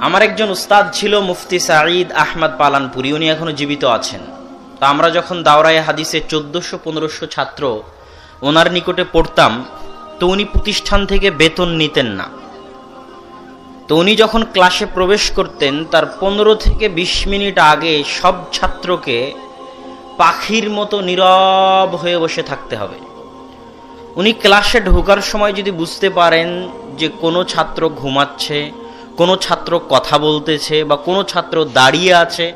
আমার একজন উস্তাদ ছিল মুফতি সাঈদ আহমদ পালানপুরি, উনি এখনো জীবিত আছেন। তো আমরা যখন দাওরায়ে হাদিসে 1400-1500 ছাত্র ওনার নিকটে পড়তাম, তো উনি প্রতিষ্ঠান থেকে বেতন নিতেন না। তো উনি যখন ক্লাসে প্রবেশ করতেন তার 15 থেকে 20 মিনিট আগে সব ছাত্রকে পাখির মতো নীরব হয়ে বসে থাকতে হবে। উনি ক্লাসে ঢোকার সময় যদি বুঝতে পারেন যে কোনো ছাত্র ঘুমাচ্ছে, কোনো ছাত্র কথা বলতেছে, বা কোনো ছাত্র দাঁড়িয়ে আছে,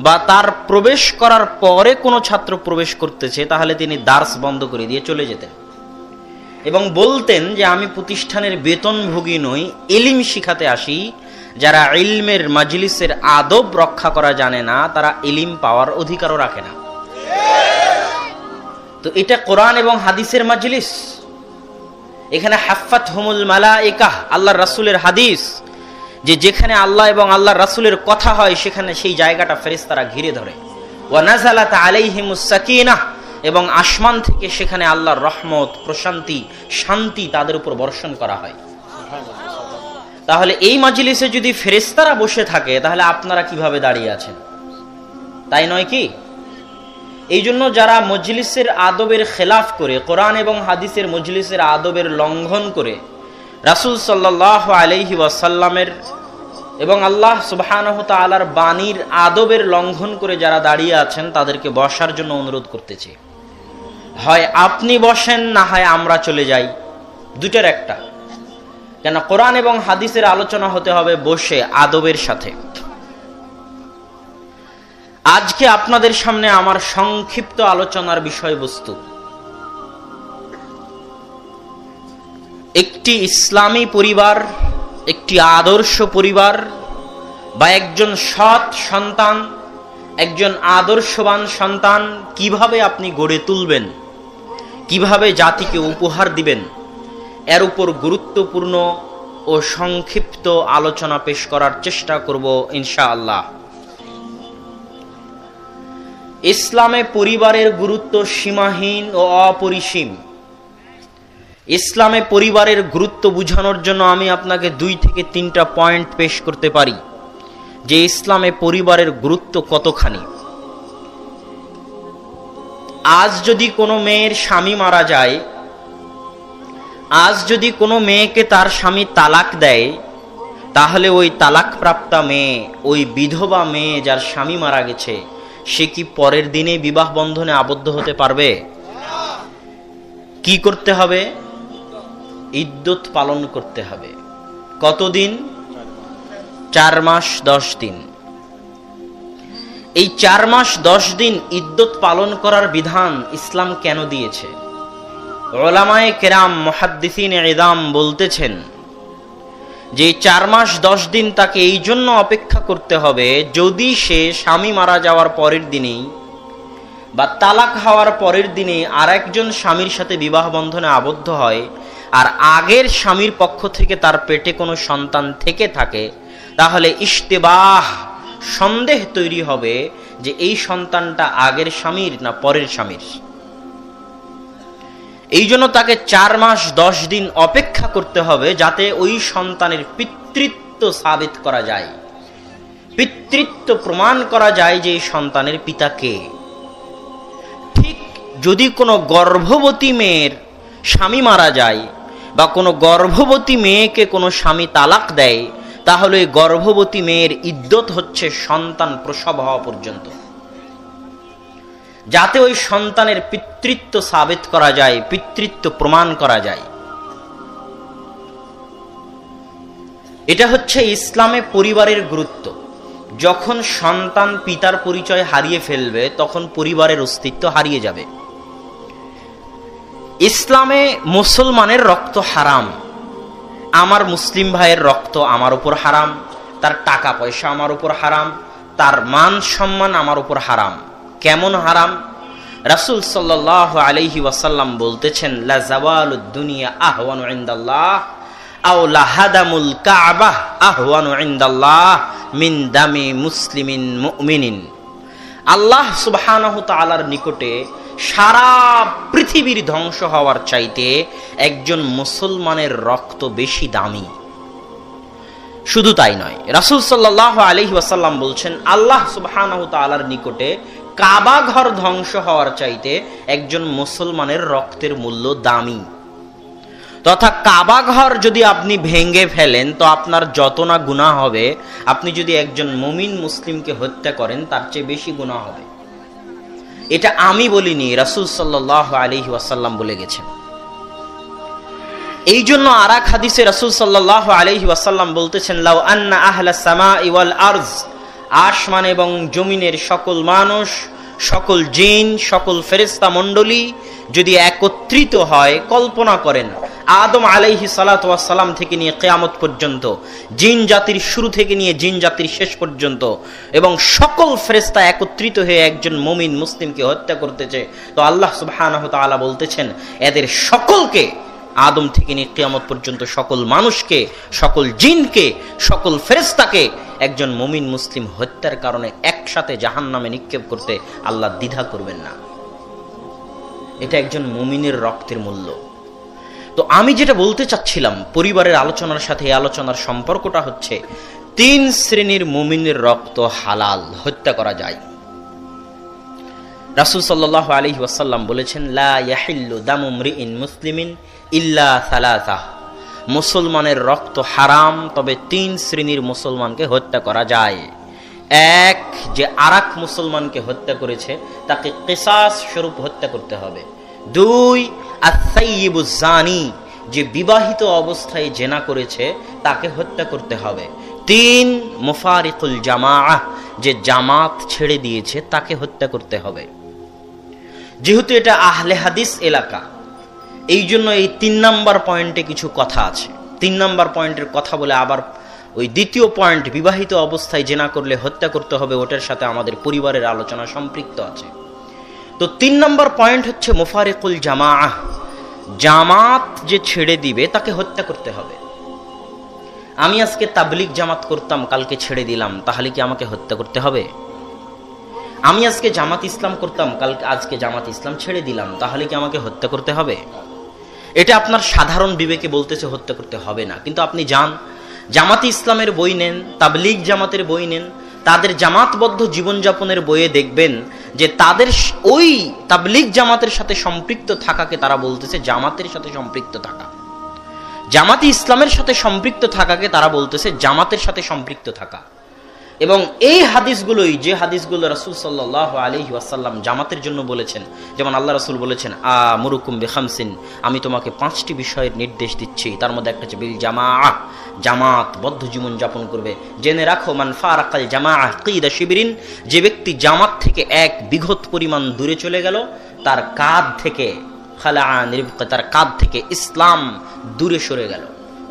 বা তার প্রবেশ করার পরে কোনো ছাত্র প্রবেশ করতেছে, তাহলে তিনি দার্স বন্ধ করে দিয়ে চলে যেতেন এবং বলতেন যে আমি প্রতিষ্ঠানের বেতনভোগী নই, ইলম শিখাতে আসি। যারা ইলমের মাজলিসের আদব রক্ষা করা জানে না, তারা ইলম পাওয়ার অধিকারও রাখে না। তো এটা কোরআন এবং হাদিসের মাজলিস। এখানে হাফাতহুমুল মালায়েকা, আল্লাহর রাসূলের হাদিস, যে যেখানে আল্লাহ এবং আল্লাহর রাসূলের কথা হয় সেখানে সেই জায়গাটা ফেরেশতারা ঘিরে ধরে। ওয়া নাযালাত আলাইহিমুস সাকিনাহ, এবং আসমান থেকে সেখানে আল্লাহর রহমত, প্রশান্তি, শান্তি তাদের উপর বর্ষণ করা হয়। তাহলে এই মাজলিসে যদি ফেরেশতারা বসে থাকে, তাহলে আপনারা কিভাবে দাঁড়িয়ে আছেন? তাই নয় কি? এই জন্য যারা মজলিসের আদবের খেলাফ করে, কোরআন এবং হাদিসের মজলিসের আদবের লঙ্ঘন করে, রাসূল সাল্লাল্লাহু আলাইহি ওয়াসাল্লামের এবং আল্লাহ সুবহানাহু ওয়া তাআলার বাণীর আদবের লঙ্ঘন করে যারা দাঁড়িয়ে আছেন, তাদেরকে বসার জন্য অনুরোধ করতেছি। হয় আপনি বসেন, না হয় আমরা চলে যাই, দুটোর একটা। কেন? কোরআন এবং হাদিসের আলোচনা হতে হবে বসে আদবের সাথে। আজকে আপনাদের সামনে আমার সংক্ষিপ্ত আলোচনার বিষয়বস্তু একটি ইসলামী পরিবার, একটি আদর্শ পরিবার, বা একজন সৎ সন্তান, একজন আদর্শবান সন্তান কিভাবে আপনি গড়ে তুলবেন, কিভাবে জাতিকে উপহার দিবেন, এর উপর গুরুত্বপূর্ণ ও সংক্ষিপ্ত আলোচনা পেশ করার চেষ্টা করব ইনশাআল্লাহ। ইসলামে পরিবারের গুরুত্ব সীমাহীন ও অপরিসীম। ইসলামে পরিবারের গুরুত্ব বোঝানোর জন্য আমি আপনাকে 2 থেকে 3টা পয়েন্ট পেশ করতে পারি যে ইসলামে পরিবারের গুরুত্ব কতখানি। আজ যদি কোনো মেয়ের স্বামী মারা যায়, আজ যদি কোনো মেয়েকে তার স্বামী তালাক দেয়, তাহলে ওই তালাকপ্রাপ্তা মেয়ে, ওই বিধবা মেয়ে যার স্বামী মারা গেছে, সে কি পরের দিনে বিবাহ বন্ধনে আবদ্ধ হতে পারবে? কি করতে হবে? ইদ্যত পালন করতে হবে। কতদিন? 4 মাস 10 দিন। এই 4 মাস 10 দিন ইদ্যত পালন করার বিধান ইসলাম কেন দিয়েছে? উলামায়ে কেরাম, মুহাদ্দিসিনে ইযাম বলতেছেন যে 4 মাস 10 দিন তাকে এই জন্য অপেক্ষা করতে হবে, যদি সে স্বামী মারা যাওয়ার পরের দিনেই বা তালাক হওয়ার পরের দিনে আর একজন স্বামীর সাথে বিবাহ বন্ধনে আবদ্ধ হয়, আর আগের স্বামীর পক্ষ থেকে তার পেটে কোনো সন্তান থেকে থাকে, তাহলে ইশতিবাহ, সন্দেহ তৈরি হবে যে এই সন্তানটা আগের স্বামীর না পরের স্বামীর। এই জন্য তাকে 4 মাস 10 দিন অপেক্ষা করতে হবে, যাতে ওই সন্তানের পিতৃত্ব সাবিত করা যায়, পিতৃত্ব প্রমাণ করা যায় যে এই সন্তানের পিতা কে। ঠিক যদি কোনো গর্ভবতী মেয়ের স্বামী মারা যায়, বা কোনো গর্ভবতী মেয়েকে কোনো স্বামী তালাক দেয়, তাহলে গর্ভবতী মেয়ের ইদ্যত হচ্ছে সন্তান প্রসব হওয়া পর্যন্ত, যাতে ওই সন্তানের পিতৃত্ব সাবিত করা যায়, পিতৃত্ব প্রমাণ করা যায়। এটা হচ্ছে ইসলামে পরিবারের গুরুত্ব। যখন সন্তান পিতার পরিচয় হারিয়ে ফেলবে, তখন পরিবারের অস্তিত্ব হারিয়ে যাবে। ইসলামে মুসলমানের রক্ত হারাম। আমার মুসলিম ভাইয়ের রক্ত আমার উপর হারাম, তার টাকা পয়সা আমার উপর হারাম, তার মান সম্মান আমার উপর হারাম। কেমন হারাম? রাসূল সাল্লাল্লাহু আলাইহি ওয়াসাল্লাম বলতেছেন, লা জাওয়ালুদ দুনিয়া আহওয়ানু ইনদাল্লাহ আও লা হাদামুল কাবাহ আহওয়ানু ইনদাল্লাহ মিন দামি মুসলিমিন মুমিনিন। আল্লাহ সুবহানাহু তাআলার নিকটে সারা পৃথিবীর ধ্বংস হওয়ার চাইতে একজন মুসলমানের রক্ত বেশি দামি। শুধু তাই নয়, রাসূল সাল্লাল্লাহু আলাইহি ওয়াসাল্লাম বলছেন আল্লাহ সুবহানাহু ওয়া তাআলার নিকটে কাবা ঘর ধ্বংস হওয়ার চাইতে একজন মুসলমানের রক্তের মূল্য দামি। তথা কাবা ঘর যদি আপনি ভেঙে ফেলেন তো আপনার যত না গুনাহ হবে, আপনি যদি একজন মুমিন মুসলিমকে হত্যা করেন তার চেয়ে বেশি গুনাহ হবে। এটা আমি বলিনি, রাসূল সাল্লাল্লাহু আলাইহি ওয়াসাল্লাম বলে গেছেন। এই জন্য আর এক হাদিসে রাসূল সাল্লাল্লাহু আলাইহি ওয়াসাল্লাম বলতেছেন, লাউ আন্না আহলাস সামাই ওয়াল আরজ, আসমান এবং জমিনের সকল মানুষ, সকল জিন, সকল ফেরেশতা মণ্ডলী যদি একত্রিত হয়, কল্পনা করেন আদম আলাইহিস সালাতু ওয়াস সালাম থেকে নিয়ে কিয়ামত পর্যন্ত, জিন জাতির শুরু থেকে নিয়ে জিন জাতির শেষ পর্যন্ত, এবং সকল ফেরেশতা একত্রিত হয়ে একজন মুমিন মুসলিমকে হত্যা করতেছে, তো আল্লাহ সুবহানাহু ওয়া তাআলা বলতেছেন এদের সকলকে, আদম থেকে নিয়ে কিয়ামত পর্যন্ত সকল মানুষকে, সকল জিনকে, সকল ফেরেশতাকে একজন মুমিন মুসলিম হত্যার কারণে একসাথে জাহান্নামে নিক্ষেপ করতে আল্লাহ দ্বিধা করবেন না। এটা একজন মুমিনের রক্তের মূল্য। তো আমি যেটা বলতে চাচ্ছিলাম পরিবারের আলোচনার সাথে এই আলোচনার সম্পর্কটা হচ্ছে, 3 শ্রেণীর মুমিনের রক্ত হালাল, হত্যা করা যায়। রাসূল সাল্লাল্লাহু আলাইহি ওয়াসাল্লাম বলেছেন, লা ইয়াহিল্লু দামু মরিইন মুসলিমিন ইল্লা সালাসা, মুসলমানের রক্ত হারাম, তবে 3 শ্রেণীর মুসলমানকে হত্যা করা যায়। এক, যে আরেক মুসলমানকে হত্যা করেছে তাকে কিসাস স্বরূপ হত্যা করতে হবে। 2, আস-সাইয়্যিবুজ জানি, যে বিবাহিত অবস্থায় জেনা করেছে তাকে হত্যা করতে হবে। 3, মুফারিকুল জামাআহ, যে জামাত ছেড়ে দিয়েছে তাকে হত্যা করতে হবে। যেহেতু এটা আহলে হাদিস এলাকা, এই জন্য এই 3 নাম্বার পয়েন্টে কিছু কথা আছে। 3 নাম্বার পয়েন্টের কথা বলে আবার ওই দ্বিতীয় পয়েন্ট, বিবাহিত অবস্থায় জেনা করলে হত্যা করতে হবে, ওটার সাথে আমাদের পরিবারের আলোচনা সম্পৃক্ত আছে। তো 3 নাম্বার পয়েন্ট হচ্ছে মুফারিকুল জামাআহ, জামাত যে ছেড়ে দিবে তাকে হত্যা করতে হবে। আমি আজকে তাবলীগ জামাত করতাম, কালকে ছেড়ে দিলাম, তাহলে কি আমাকে হত্যা করতে হবে? আমি আজকে জামাত ইসলাম করতাম, আজকে জামাত ইসলাম ছেড়ে দিলাম, তাহলে কি আমাকে হত্যা করতে হবে? এটা আপনার সাধারণ বিবেকে বলতেছে হত্যা করতে হবে না, কিন্তু আপনি যান জামাতে ইসলামের বই নেন, তাবলীগ জামাতের বই নেন, তাদের জামাতবদ্ধ জীবনযাপনের বইয়ে দেখবেন যে তাদের ওই তাবলীগ জামাতের সাথে সম্পৃক্ত থাকাকে তারা বলতেছে জামাতের সাথে সম্পৃক্ত থাকা, জামাতে ইসলামের সাথে সম্পৃক্ত থাকাকে তারা বলতেছে জামাতের সাথে সম্পৃক্ত থাকা। এবং এই হাদিসগুলোই, যে হাদিসগুলো রাসূল সাল্লাল্লাহু আলাইহি ওয়াসাল্লাম জামাতের জন্য বলেছেন, যেমন আল্লাহ রাসূল বলেছেন, আমুরুকুম বিখামসিন, আমি তোমাকে 5টি বিষয়ের নির্দেশ দিচ্ছি, তার মধ্যে একটা হচ্ছে বিল জামাআহ, জামাতবদ্ধ জীবন যাপন করবে। জেনে রাখো, মান ফারাকাল জামাআহ কিদা শিবরিন, যে ব্যক্তি জামাত থেকে 1 বিঘত পরিমাণ দূরে চলে গেল, তার কাঁধ থেকে খালাআন রিবকা, তার কাঁধ থেকে ইসলাম দূরে সরে গেল।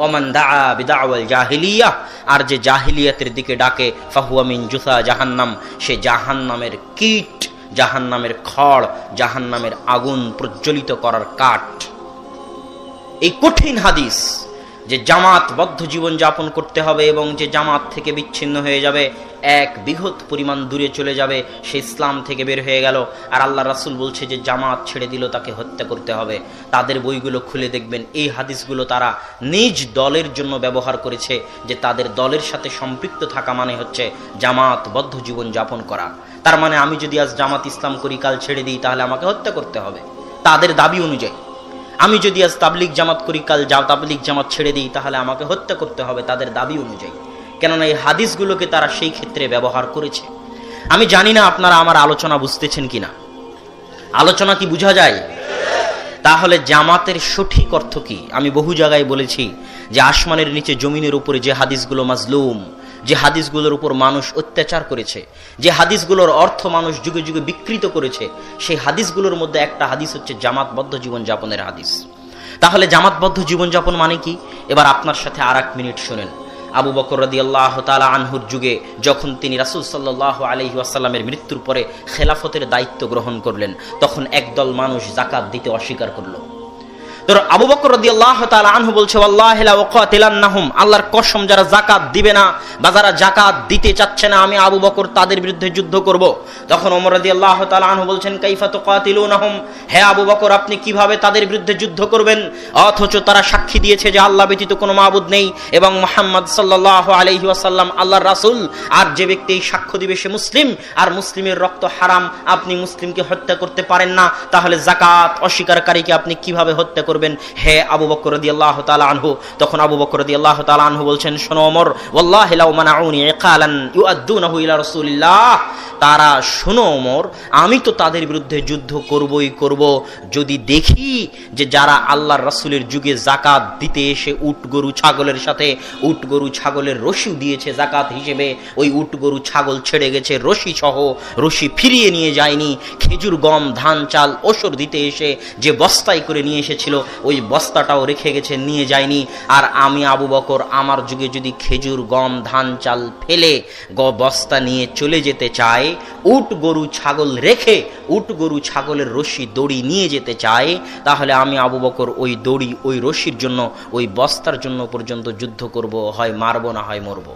ওমান দাআ বিদাওয়াল জাহিলিয়াহ, আর যে জাহিলিয়াতের দিকে ডাকে, ফাহুয়া মিন জুসা জাহান্নাম, সে জাহান্নামের কীট, জাহান্নামের খড়, জাহান্নামের আগুন প্রজ্বলিত করার কাঠ। এই কঠিন হাদিস যে জামাতবদ্ধ জীবন যাপন করতে হবে এবং যে জামাত থেকে বিচ্ছিন্ন হয়ে যাবে, 1 বিঘত পরিমাণ দূরে চলে যাবে, সে ইসলাম থেকে বের হয়ে গেল। আর আল্লাহ রাসূল বলছে যে জামাত ছেড়ে দিল তাকে হত্যা করতে হবে। তাদের বইগুলো খুলে দেখবেন এই হাদিসগুলো তারা নিজ দলের জন্য ব্যবহার করেছে, যে তাদের দলের সাথে সম্পৃক্ত থাকা মানে হচ্ছে জামাতবদ্ধ জীবন যাপন করা। তার মানে আমি যদি আজ জামাত ইসলাম করি, কাল ছেড়ে দিই, তাহলে আমাকে হত্যা করতে হবে তাদের দাবি অনুযায়ী। আমি যদি আজ তাবলীগ জামাত করি, কাল তাবলীগ জামাত ছেড়ে দিই, তাহলে আমাকে হত্যা করতে হবে তাদের দাবি অনুযায়ী। কেননা এই হাদিসগুলোকে তারা সেই ক্ষেত্রে ব্যবহার করেছে। আমি জানি না আপনারা আমার আলোচনা বুঝতেছেন কিনা, আলোচনা কি বোঝা যায়? তাহলে জামাতের সঠিক অর্থ কি? আমি বহু জায়গায় বলেছি যে আসমানের নিচে জমিনের উপরে যে হাদিসগুলো মাজলুম, যে হাদিসগুলোর উপর মানুষ অত্যাচার করেছে, যে হাদিসগুলোর অর্থ মানুষ যুগে যুগে বিকৃত করেছে, সেই হাদিসগুলোর মধ্যে একটা হাদিস হচ্ছে জামাতবদ্ধ জীবনযাপনের হাদিস। তাহলে জামাতবদ্ধ জীবনযাপন মানে কি? এবার আপনার সাথে আর 1 মিনিট শুনেন। আবু বকর রাদিয়াল্লাহু তাআলা আনহুর যুগে যখন তিনি রাসূল সাল্লাল্লাহু আলাইহি ওয়াসাল্লামের মৃত্যুর পরে খেলাফতের দায়িত্ব গ্রহণ করলেন, তখন একদল মানুষ যাকাত দিতে অস্বীকার করলো। তোর আবু বকর রাদিয়াল্লাহু তাআলা আনহু বলছে ওয়াল্লাহি লা উকাতিলান্নাহুম, আল্লাহর কসম যারা যাকাত দিবে না বা যারা যাকাত দিতে চাচ্ছে না আমি আবু বকর তাদের বিরুদ্ধে যুদ্ধ করব। তখন ওমর রাদিয়াল্লাহু তাআলা আনহু বলছেন কাইফা তুকাতিলুনহুম, হে আবু বকর আপনি কিভাবে তাদের বিরুদ্ধে যুদ্ধ করবেন, অথচ তারা সাক্ষী দিয়েছে যে আল্লাহ ব্যতীত কোনো মাবুদ নেই এবং মুহাম্মদ সাল্লাল্লাহু আলাইহি ওয়াসাল্লাম আল্লাহর রাসূল। আর যে ব্যক্তি সাক্ষ্য দিবে সে মুসলিম, আর মুসলিমের রক্ত হারাম, আপনি মুসলিমকে হত্যা করতে পারেন না, তাহলে যাকাত অস্বীকারীকে আপনি কিভাবে হত্যা করবেন হে আবু বকর রাদিয়াল্লাহু তাআলা আনহু। তখন আবু বকর রাদিয়াল্লাহু তাআলা আনহু বলছেন শোনো ওমর, ওয়াল্লাহি লাউ মানাউনি ইকালান ইউআদ্দুনাহু ইলা রাসূলিল্লাহ, তারা শোনো ওমর আমি তো তাদের বিরুদ্ধে যুদ্ধ করবই করব যদি দেখি যে যারা আল্লাহর রাসূলের যুগে যাকাত দিতে এসে উট গরু ছাগলের সাথে উট গরু ছাগলের রশি দিয়েছে যাকাত হিসেবে, ওই উট গরু ছাগল ছেড়ে গেছে রশি সহ, রশি ফিরিয়ে নিয়ে যায়নি, খেজুর গম ধান চাল ওসর দিতে এসে যে বস্তায় করে নিয়ে এসেছিল ওই বস্তাটাও রেখে গেছে নিয়ে যায়নি, আর আমি আবু বকর আমার যুগে যদি খেজুর গম ধান চাল ফেলে বস্তা নিয়ে চলে যেতে চায়, উট গরু ছাগল রেখে উট গরু ছাগলের রশি দড়ি নিয়ে যেতে চায়, তাহলে আমি আবু বকর ওই দড়ি ওই রশির জন্য ওই বস্তার জন্য পর্যন্ত যুদ্ধ করব, হয় মারবো না হয় মরবো।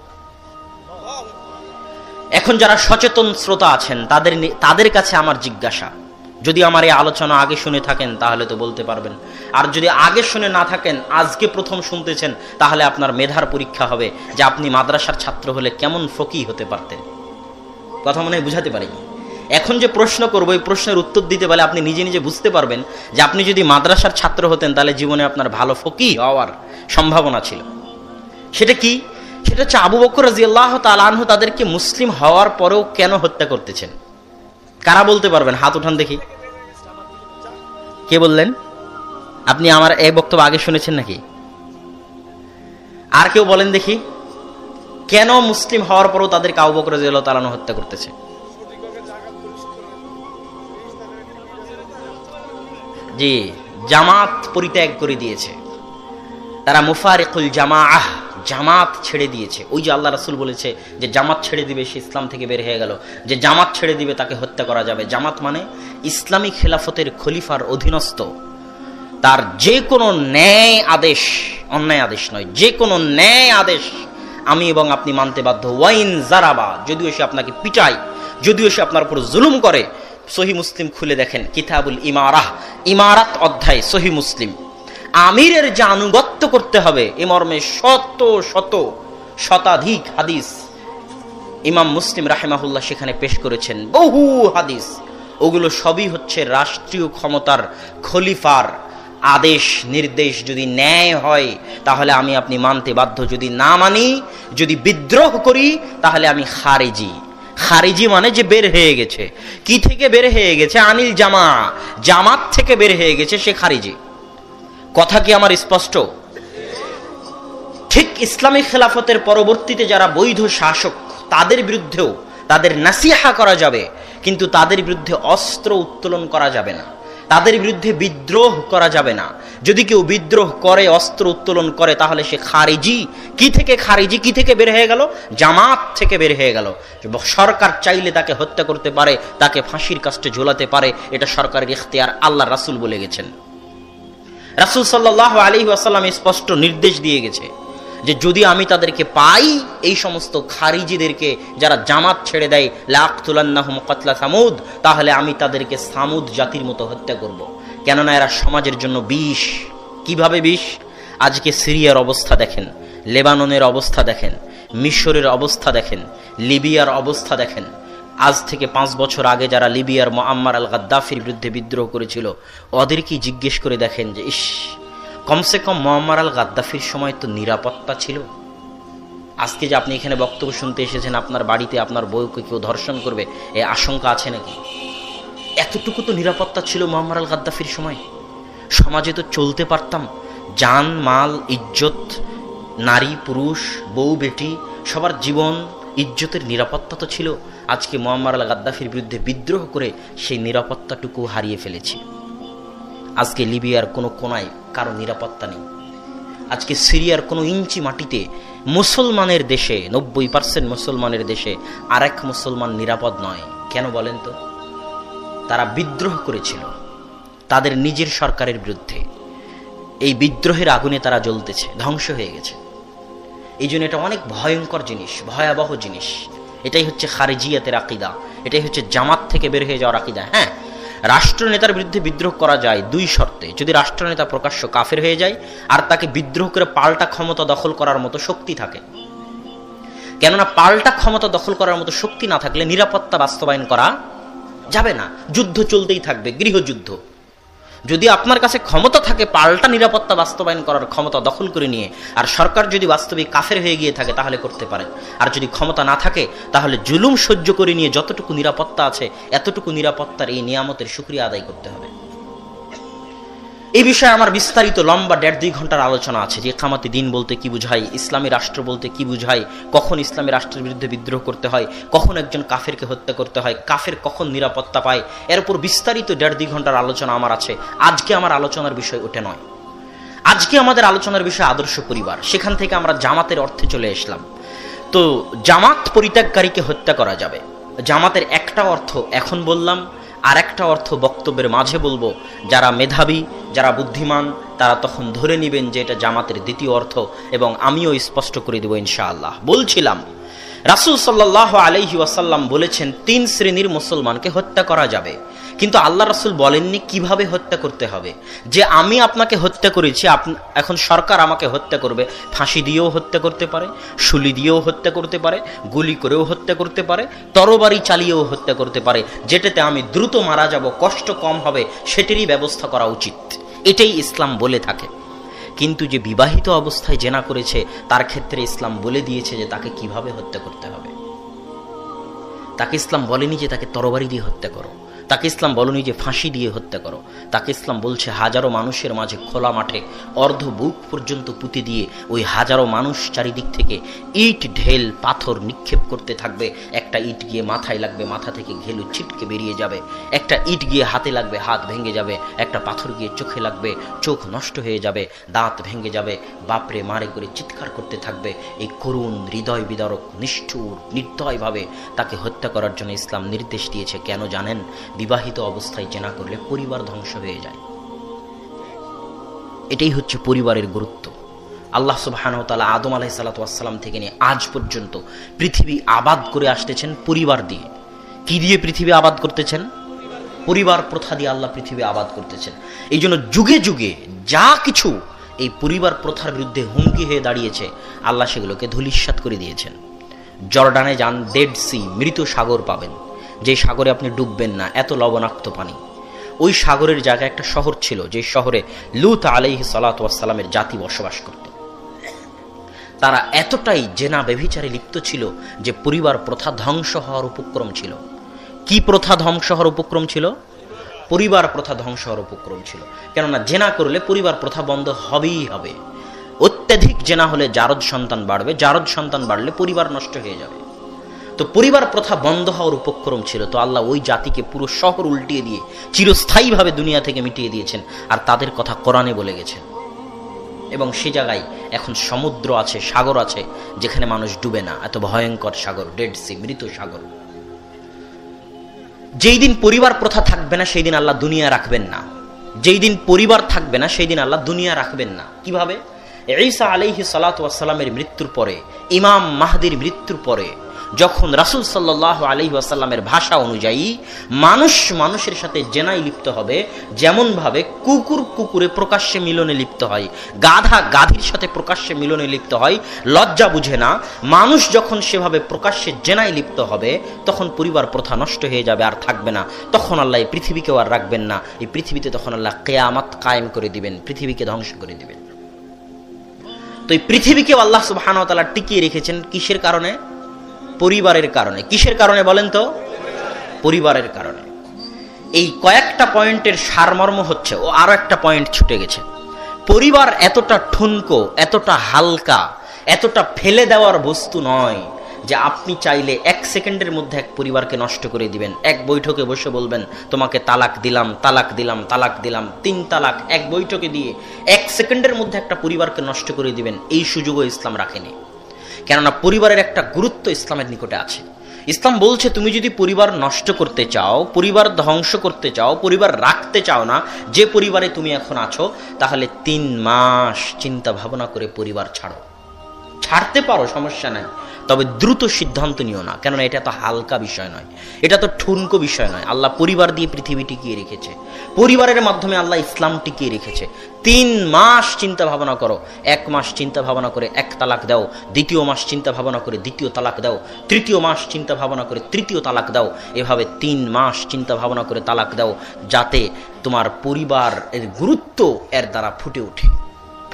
এখন যারা সচেতন শ্রোতা আছেন তাদের কাছে আমার জিজ্ঞাসা, যদি আমার এই আলোচনা আগে শুনে থাকেন তাহলে তো বলতে পারবেন, আর যদি আগে শুনে না থাকেন আজকে প্রথম শুনতেছেন তাহলে আপনার মেধার পরীক্ষা হবে যে আপনি মাদ্রাসার ছাত্র হলে কেমন ফকি হতে পারতেন। কথা মনে হয় বুঝাতে পারিনি। এখন যে প্রশ্ন করবো এই প্রশ্নের উত্তর দিতে পারলে আপনি নিজে নিজে বুঝতে পারবেন যে আপনি যদি মাদ্রাসার ছাত্র হতেন তাহলে জীবনে আপনার ভালো ফকি হওয়ার সম্ভাবনা ছিল। সেটা কি? সেটা হচ্ছে আবু বকর রাদিয়াল্লাহু তাআলা আনহু তাদেরকে মুসলিম হওয়ার পরেও কেন হত্যা করতেছেন। কারা বলতে পারবেন? হাত উঠান দেখি। কে বললেন? আপনি আমার এই বক্তব্য আগে শুনেছেন নাকি? আর কেউ বলেন দেখি, কেন মুসলিম হওয়ার পরও তাদেরকে আবু বকর রাদিয়াল্লাহু তাআলা আনহু হত্যা করতেছে? জি, জামাত পরিত্যাগ করে দিয়েছে তারা, মুফারিকুল জামাআহ, জামাত ছেড়ে দিয়েছে। ওই যে আল্লাহ রাসূল বলেছে যে জামাত ছেড়ে দিবে সে ইসলাম থেকে বের হয়ে গেল, যে জামাত ছেড়ে দিবে তাকে হত্যা করা যাবে। জামাত মানে ইসলামী খেলাফতের খলিফার অধীনস্থ, তার যে কোনো ন্যায় আদেশ, অন্যায় আদেশ নয়, যে কোনো ন্যায় আদেশ আমি এবং আপনি মানতে বাধ্য। ওয়াইন জারাবা, যদিও সে আপনাকে পিটায়, যদিও সে আপনার উপর জুলুম করে। সহিহ মুসলিম খুলে দেখেন, কিতাবুল ইমারাহ, ইমারাত অধ্যায় সহিহ মুসলিম। আমিরের যে আনুগত্য করতে হবে এ মর্মে শত শত শতাধিক হাদিস ইমাম মুসলিম রাহিমাহুল্লাহ সেখানে পেশ করেছেন, বহু হাদিস। ওগুলো সবই হচ্ছে রাষ্ট্রীয় ক্ষমতার খলিফার আদেশ নির্দেশ। যদি ন্যায় হয় তাহলে আমি আপনি মানতে বাধ্য, যদি না মানি, যদি বিদ্রোহ করি তাহলে আমি খারিজি। খারিজি মানে যে বের হয়ে গেছে। কি থেকে বের হয়ে গেছে? আনিল জামা, জামাত থেকে বের হয়ে গেছে, সে খারিজি। কথা কি আমার স্পষ্ট? ঠিক ইসলামী খেলাফতের পরবর্তীতে যারা বৈধ শাসক তাদের বিরুদ্ধেও তাদের নাসিহা করা যাবে, কিন্তু তাদের বিরুদ্ধে অস্ত্র উত্তোলন করা যাবে না, তাদের বিরুদ্ধে বিদ্রোহ করা যাবে না। যদি কেউ বিদ্রোহ করে, অস্ত্র উত্তোলন করে, তাহলে সে খারিজি। কি থেকে খারিজি? কি থেকে বের হয়ে গেল? জামাত থেকে বের হয়ে গেল। সরকার চাইলে তাকে হত্যা করতে পারে, তাকে ফাঁসির কাস্টে ঝোলাতে পারে, এটা সরকারের ইখতিয়ার। আল্লাহ রাসূল বলে গেছেন, রাসূল সাল্লাল্লাহু আলাইহি ওয়াসাল্লাম স্পষ্ট নির্দেশ দিয়ে গেছে যে যদি আমি তাদেরকে পাই, এই সমস্ত খারিজিদেরকে যারা জামাত ছেড়ে দেয়, লাআকতুলান্নাহুম কাতলা সামুদ, তাহলে আমি তাদেরকে সামুদ জাতির মতো হত্যা করব। কেননা এরা সমাজের জন্য বিষ। কিভাবে বিষ? আজকে সিরিয়ার অবস্থা দেখেন, লেবাননের অবস্থা দেখেন, মিশরের অবস্থা দেখেন, লিবিয়ার অবস্থা দেখেন। আজ থেকে 5 বছর আগে যারা লিবিয়ার মুআম্মার আল গাদ্দাফির বিরুদ্ধে বিদ্রোহ করেছিল, ওদেরকে জিজ্ঞেস করে দেখেন যে ইস, কমসে কম মুআম্মার আল গাদ্দাফির সময় তো নিরাপত্তা ছিল। আজকে যে আপনি এখানে বক্তব্য শুনতে এসেছেন, আপনার বাড়িতে আপনার বউকে কেউ ধর্ষণ করবে এই আশঙ্কা আছে নাকি? এতটুকু তো নিরাপত্তা ছিল মুআম্মার আল গাদ্দাফির সময়। সমাজে তো চলতে পারতাম, জান মাল ইজ্জত, নারী পুরুষ বউ বেটি সবার জীবন ইজ্জতের নিরাপত্তা তো ছিল। আজকে মুআম্মার আল গাদ্দাফির বিরুদ্ধে বিদ্রোহ করে সেই নিরাপত্তাটুকু হারিয়ে ফেলেছি। আজকে লিবিয়ার কোনো কোনায় কারো নিরাপত্তা নেই। আজকে সিরিয়ার কোনো ইঞ্চি মাটিতে মুসলমানের দেশে, 90% মুসলমানের দেশে আরেক মুসলমান নিরাপদ নয়। কেন বলেন তো? তারা বিদ্রোহ করেছিল তাদের নিজের সরকারের বিরুদ্ধে। এই বিদ্রোহের আগুনে তারা জ্বলতেছে, ধ্বংস হয়ে গেছে। এই জন্য এটা অনেক ভয়ঙ্কর জিনিস, ভয়াবহ জিনিস। এটাই হচ্ছে খারিজিয়াতের আকিদা, এটাই হচ্ছে জামাত থেকে বের হয়ে যাওয়ার আকিদা। হ্যাঁ, রাষ্ট্রনেতার বিরুদ্ধে বিদ্রোহ করা যায় দুই শর্তে: যদি রাষ্ট্রনেতা প্রকাশ্য কাফের হয়ে যায় আর তাকে বিদ্রোহ করে পাল্টা ক্ষমতা দখল করার মতো শক্তি থাকে। কেননা পাল্টা ক্ষমতা দখল করার মতো শক্তি না থাকলে নিরাপত্তা বাস্তবায়ন করা যাবে না, যুদ্ধ চলতেই থাকবে, গৃহযুদ্ধ। যদি আপনার কাছে ক্ষমতা থাকে পাল্টা নিরাপত্তা বাস্তবায়ন করার ক্ষমতা দখল করে নিয়ে, আর সরকার যদি বাস্তবিক কাফের হয়ে গিয়ে থাকে তাহলে করতে পারেন। আর যদি ক্ষমতা না থাকে তাহলে জুলুম সহ্য করে নিয়ে যতটুকু নিরাপত্তা আছে এতটুকু নিরাপত্তার এই নিয়ামতের শুকরিয়া আদায় করতে হবে। এই বিষয়ে আমার বিস্তারিত লম্বা 1.5-2 ঘন্টার আলোচনা আছে যে ইকামতে দ্বীন বলতে কি বুঝায়, ইসলামী রাষ্ট্র বলতে কি বুঝায়, কখন ইসলামী রাষ্ট্রের বিরুদ্ধে বিদ্রোহ করতে হয়, কখন একজন কাফেরকে হত্যা করতে হয়, কাফের কখন নিরাপত্তা পায়, এর উপর বিস্তারিত 1.5-2 ঘন্টার আলোচনা আমার আছে। আজকে আমার আলোচনার বিষয় ওটা নয়। আজকে আমাদের আলোচনার বিষয় আদর্শ পরিবার। সেখান থেকে আমরা জামাতের অর্থে চলে আসলাম। তো জামাত পরিত্যাগকারীকে হত্যা করা যাবে। জামাতের একটা অর্থ এখন বললাম, আর একটা অর্থ বক্তব্যের মাঝে বলবো। যারা মেধাবী, যারা বুদ্ধিমান, তারা তখন ধরে নেবেন যে এটা জামাতের দ্বিতীয় অর্থ, এবং আমিও স্পষ্ট করে দেব ইনশাআল্লাহ। বলছিলাম রাসূল সাল্লাল্লাহু আলাইহি ওয়াসাল্লাম বলেছেন 3 শ্রেণীর মুসলমানকে হত্যা করা যাবে, কিন্তু আল্লাহ রাসূল বলেননি কিভাবে হত্যা করতে হবে। যে আমি আপনাকে হত্যা করেছি, এখন সরকার আমাকে হত্যা করবে, ফাঁসি দিয়েও হত্যা করতে পারে, শুলি দিয়েও হত্যা করতে পারে, গুলি করেও হত্যা করতে পারে, তরবারি চালিয়েও হত্যা করতে পারে। যেটাতে আমি দ্রুত মারা যাব, কষ্ট কম হবে, সেটারই ব্যবস্থা করা উচিত। এটাই ইসলাম বলে থাকে। কিন্তু যে বিবাহিত অবস্থায় জেনা করেছে তার ক্ষেত্রে ইসলাম বলে দিয়েছে যে তাকে কিভাবে হত্যা করতে হবে। তাকে ইসলাম বলেনি যে তাকে তরবারি দিয়ে হত্যা করো, তাকে ইসলাম বলেনি যে ফাঁসি দিয়ে হত্যা করো। তাকে ইসলাম বলছে হাজারো মানুষের মাঝে খোলা মাঠে অর্ধ বুক পর্যন্ত পুঁতে দিয়ে ওই হাজারো মানুষ চারিদিক থেকে ইট ঢেল পাথর নিক্ষেপ করতে থাকবে। একটা ইট গিয়ে মাথায় লাগবে, মাথা থেকে ঘেলু ছিটকে বেরিয়ে যাবে। একটা ইট গিয়ে হাতে লাগবে, হাত ভেঙে যাবে। একটা পাথর গিয়ে চোখে লাগবে, চোখ নষ্ট হয়ে যাবে, দাঁত ভেঙে যাবে। বাপরে মারে করে চিৎকার করতে থাকবে। এই করুণ হৃদয় বিদারক নিষ্ঠুর নির্দয়ভাবে তাকে হত্যা করার জন্য ইসলাম নির্দেশ দিয়েছে। কেন জানেন? বিবাহিত অবস্থায় জেনা করলে পরিবার ধ্বংস হয়ে যায়। এটাই হচ্ছে পরিবারের গুরুত্ব। আল্লাহ সুবহানাহু ওয়া তাআলা আদম আলাইহিস সালাতু ওয়াস সালাম থেকে নিয়ে আজ পর্যন্ত পৃথিবী আবাদ করে আসতেছেন পরিবার দিয়ে। কি দিয়ে পৃথিবী আবাদ করতেছেন? পরিবার প্রথা দিয়ে আল্লাহ পৃথিবী আবাদ করতেছেন। এই জন্য যুগে যুগে যা কিছু এই পরিবার প্রথার বিরুদ্ধে হুমকি হয়ে দাঁড়িয়েছে আল্লাহ সেগুলোকে ধূলিসাৎ করে দিয়েছেন। জর্ডানে যান, ডেড সি, মৃত সাগর পাবেন, যে সাগরে আপনি ডুববেন না, এত লবণাক্ত পানি। ওই সাগরের জায়গায় একটা শহর ছিল, যে শহরে লূত আলাইহিস সালাতু ওয়াস সালামের জাতি বসবাস করত। তারা এতটাই জেনা ব্যভিচারে লিপ্ত ছিল যে পরিবার প্রথা ধ্বংস হওয়ার উপক্রম ছিল। কি প্রথা ধ্বংস হওয়ার উপক্রম ছিল? পরিবার প্রথা ধ্বংস হওয়ার উপক্রম ছিল। কেননা জেনা করলে পরিবার প্রথা বন্ধ হবেই হবে। অত্যাধিক জেনা হলে জারদ সন্তান বাড়বে, জারদ সন্তান বাড়লে পরিবার নষ্ট হয়ে যাবে। তো পরিবার প্রথা বন্ধ হওয়ার উপক্রম ছিল। তো আল্লাহ ওই জাতিকে পুরো শহর উল্টিয়ে দিয়ে চিরস্থায়ীভাবে দুনিয়া থেকে মিটিয়ে দিয়েছেন। আর তাদের কথা কোরআনে বলে গেছেন। এবং সে জায়গায় এখন সমুদ্র আছে, সাগর আছে, যেখানে মানুষ ডুবে না। এত ভয়ঙ্কর সাগর, ডেড সি, মৃত সাগর। যেই দিন পরিবার প্রথা থাকবে না সেই দিন আল্লাহ দুনিয়া রাখবেন না। যেই দিন পরিবার থাকবে না সেই দিন আল্লাহ দুনিয়া রাখবেন না। কিভাবে? ঈসা আলাইহিস সালাতু ওয়াস সালামের মৃত্যুর পরে, ইমাম মাহদির মৃত্যুর পরে, যখন রাসূল সাল্লাল্লাহু আলাইহি ওয়াসাল্লামের ভাষা অনুযায়ী মানুষ মানুষের সাথে জেনায় লিপ্ত হবে, যেমন ভাবে কুকুর কুকুরে প্রকাশ্যে মিলনে লিপ্ত হয়, গাধা গাধীর সাথে প্রকাশ্যে মিলনে লিপ্ত হয়, লজ্জা বুঝে না, মানুষ যখন সেভাবে প্রকাশ্যে জেনায় লিপ্ত হবে তখন পরিবার প্রথা নষ্ট হয়ে যাবে, আর থাকবে না। তখন আল্লাহ এই পৃথিবীকেও আর রাখবেন না। এই পৃথিবীতে তখন আল্লাহ কিয়ামত কায়েম করে দিবেন, পৃথিবীকে ধ্বংস করে দিবেন। তো এই পৃথিবীকে আল্লাহ সুবহানাহু ওয়া তাআলা টিকিয়ে রেখেছেন কিসের কারণে? পরিবারের কারণে। কিসের কারণে বলেন তো? পরিবারের কারণে। এই কয়েকটা পয়েন্টের সারমর্ম হচ্ছে, ও আরো একটা পয়েন্ট ছুটে গেছে। পরিবার এতটা ঠুনকো, এতটা হালকা, এতটা ফেলে দেওয়ার বস্তু নয় যে আপনি চাইলে 1 সেকেন্ডের মধ্যে এক পরিবারকে নষ্ট করে দিবেন। এক বৈঠকে বসে বলবেন তোমাকে তালাক দিলাম, তালাক দিলাম, তালাক দিলাম, 3 তালাক এক বৈঠকে দিয়ে 1 সেকেন্ডের মধ্যে একটা পরিবারকে নষ্ট করে দিবেন। এই সুযোগও ইসলাম রাখেনি। কেননা পরিবারের একটা গুরুত্ব ইসলামের নিকটে আছে। ইসলাম বলছে তুমি যদি পরিবার নষ্ট করতে চাও, পরিবার ধ্বংস করতে চাও, পরিবার রাখতে চাও না, যে পরিবারে তুমি এখন আছো, তাহলে 3 মাস চিন্তা ভাবনা করে পরিবার ছাড়ো। ছাড়তে পারো, সমস্যা নাই, তবে দ্রুত সিদ্ধান্ত নিও না, কেননা এটা তো হালকা বিষয় নয়, এটা তো ঠুনকো বিষয় নয়। আল্লাহ পরিবার দিয়ে পৃথিবী টিকিয়ে রেখেছে, পরিবারের মাধ্যমে আল্লাহ ইসলাম টিকিয়ে রেখেছে। 3 মাস চিন্তা ভাবনা করো, 1 মাস চিন্তা ভাবনা করে 1 তালাক দাও, 2য় মাস চিন্তা ভাবনা করে 2য় তালাক দাও, 3য় মাস চিন্তা ভাবনা করে 3য় তালাক দাও, এভাবে 3 মাস চিন্তা ভাবনা করে তালাক দাও, যাতে তোমার পরিবারের গুরুত্ব এর দ্বারা ফুটে ওঠে।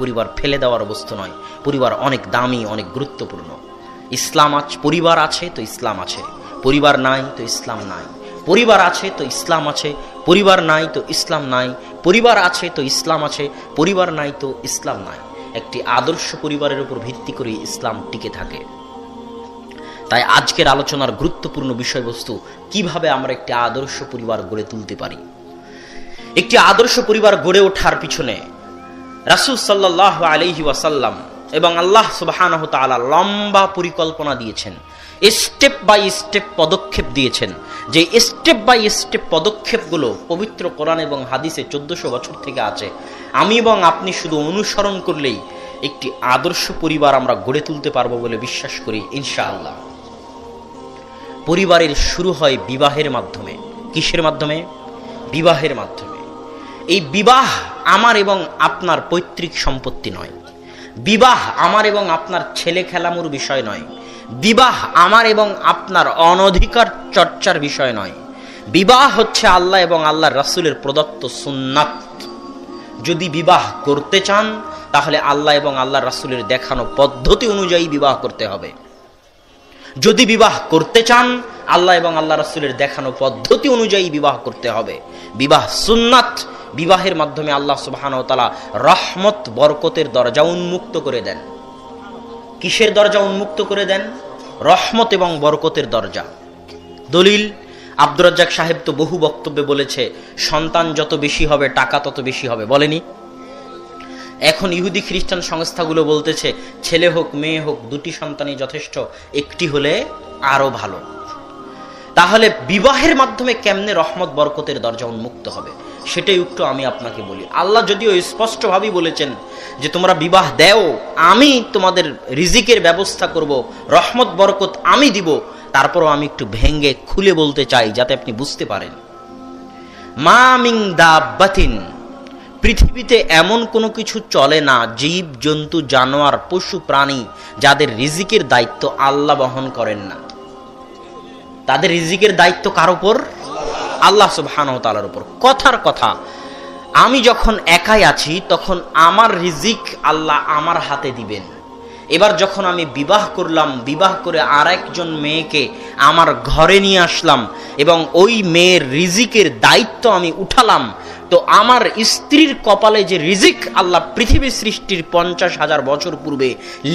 পরিবার ফেলে দেওয়ার বস্তু নয়, পরিবার অনেক দামি, অনেক গুরুত্বপূর্ণ। ইসলাম আছে, পরিবার আছে তো ইসলাম আছে, পরিবার নাই তো ইসলাম নাই, পরিবার আছে তো ইসলাম আছে, পরিবার নাই তো ইসলাম নাই, পরিবার আছে তো ইসলাম আছে, পরিবার নাই তো ইসলাম নাই। একটি আদর্শ পরিবারের উপর ভিত্তি করে ইসলাম টিকে থাকে। তাই আজকের আলোচনার গুরুত্বপূর্ণ বিষয়বস্তু, কিভাবে আমরা একটি আদর্শ পরিবার গড়ে তুলতে পারি। একটি আদর্শ পরিবার গড়ে ওঠার পিছনে রাসূল সাল্লাল্লাহু আলাইহি ওয়াসাল্লাম এবং আল্লাহ সুবহানাহু ওয়া তাআলা লম্বা পরিকল্পনা দিয়েছেন, স্টেপ বাই স্টেপ পদক্ষেপ দিয়েছেন। যে স্টেপ বাই স্টেপ পদক্ষেপগুলো পবিত্র কোরআন এবং হাদিসে 1400 বছর থেকে আছে। আমি এবং আপনি শুধু অনুসরণ করলেই একটি আদর্শ পরিবার আমরা গড়ে তুলতে পারবো বলে বিশ্বাস করি ইনশাআল্লাহ। পরিবারের শুরু হয় বিবাহের মাধ্যমে। কিসের মাধ্যমে? বিবাহের মাধ্যমে। এই বিবাহ আমার এবং আপনার পৈতৃক সম্পত্তি নয়, বিবাহ আমার এবং আপনার ছেলে খেলামুর বিষয় নয়, বিবাহ আমার এবং আপনার অনধিকার চর্চার বিষয় নয়। বিবাহ হচ্ছে আল্লাহ এবং আল্লাহর রাসূলের প্রদত্ত সুন্নাত। যদি বিবাহ করতে চান তাহলে আল্লাহ এবং আল্লাহর রাসূলের দেখানো পদ্ধতি অনুযায়ী বিবাহ করতে হবে। যদি বিবাহ করতে চান আল্লাহ এবং আল্লাহ রাসূলের দেখানো পদ্ধতি অনুযায়ী বিবাহ করতে হবে। বিবাহ সুন্নাত। বিবাহের মাধ্যমে আল্লাহ সুবহানাহু ওয়া তাআলা রহমত বরকতের দরজা উন্মুক্ত করে দেন। কিসের দরজা উন্মুক্ত করে দেন? রহমত এবং বরকতের দরজা। দলিল, আব্দুর রাজ্জাক সাহেব তো বহু বক্তব্যে বলেছে, সন্তান যত বেশি হবে টাকা তত বেশি হবে, বলেনি? এখন ইহুদি খ্রিস্টান সংস্থাগুলো বলতেছে ছেলে হোক মেয়ে হোক 2টি সন্তানই যথেষ্ট, একটি হলে আরো ভালো। তাহলে বিবাহের মাধ্যমে কেমনে রহমত বরকতের দরজা উন্মুক্ত হবে সেটাই একটু আমি আপনাকে বলি। আল্লাহ যদিও স্পষ্টভাবেই বলেছেন যে তোমরা বিবাহ দাও, আমি তোমাদের রিজিকের ব্যবস্থা করব, রহমত বরকত আমি দিব, তারপরও আমি একটু ভেঙ্গে খুলে বলতে চাই যাতে আপনি বুঝতে পারেন। মা মিন দাব্বাতিন, পৃথিবীতে এমন কোনো কিছু চলে না, জীব জন্তু জানোয়ার পশু প্রাণী যাদের রিজিকের দায়িত্ব আল্লাহ বহন করেন না। তাদের রিজিকের দায়িত্ব কার উপর? আল্লাহ সুবহানাহু ওয়া তাআলার উপর। কথার কথা, আমি যখন একাই আছি তখন আমার রিজিক আল্লাহ আমার হাতে দিবেন। এবার যখন আমি বিবাহ করলাম, বিবাহ করে আরেকজন মেয়েকে আমার ঘরে নিয়ে আসলাম এবং ওই মেয়ের রিজিকের দায়িত্ব আমি উঠালাম, তো আমার স্ত্রীর কপালে যে রিজিক আল্লাহ পৃথিবী সৃষ্টির 50,000 বছর পূর্বে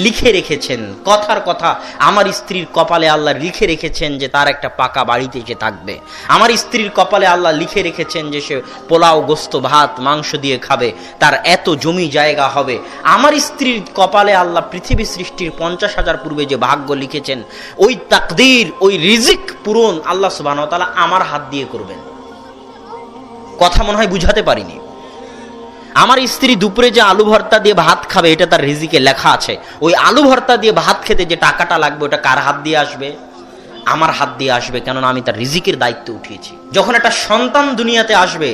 লিখে রেখেছেন, কথার কথা আমার স্ত্রীর কপালে আল্লাহ লিখে রেখেছেন যে তার একটা পাকা বাড়িতে সে থাকবে। আমার স্ত্রীর কপালে আল্লাহ লিখে রেখেছেন যে সে পোলাও গোস্ত ভাত মাংস দিয়ে খাবে, তার এত জমি জায়গা হবে। আমার স্ত্রীর কপালে আল্লাহ পৃথিবী সৃষ্টির 50,000 পূর্বে যে ভাগ্য লিখেছেন, ওই তাকদীর, ওই রিজিক পূরণ আল্লাহ সুবহানাহু ওয়া তাআলা আমার হাত দিয়ে করবেন। কথা মনে হয় বুঝাতে পারিনি। আমার স্ত্রী দুপুরে যে আলু ভর্তা দিয়ে ভাত খাবে এটা তার রিজিকে লেখা আছে। ওই আলু ভর্তা দিয়ে ভাত খেতে যে টাকাটা লাগবে ওটা কার হাত দিয়ে আসবে? আমার হাত দিয়ে আসবে, কেননা আমি তার রিজিকের দায়িত্ব উঠিয়েছি। যখন একটা সন্তান দুনিয়াতে আসবে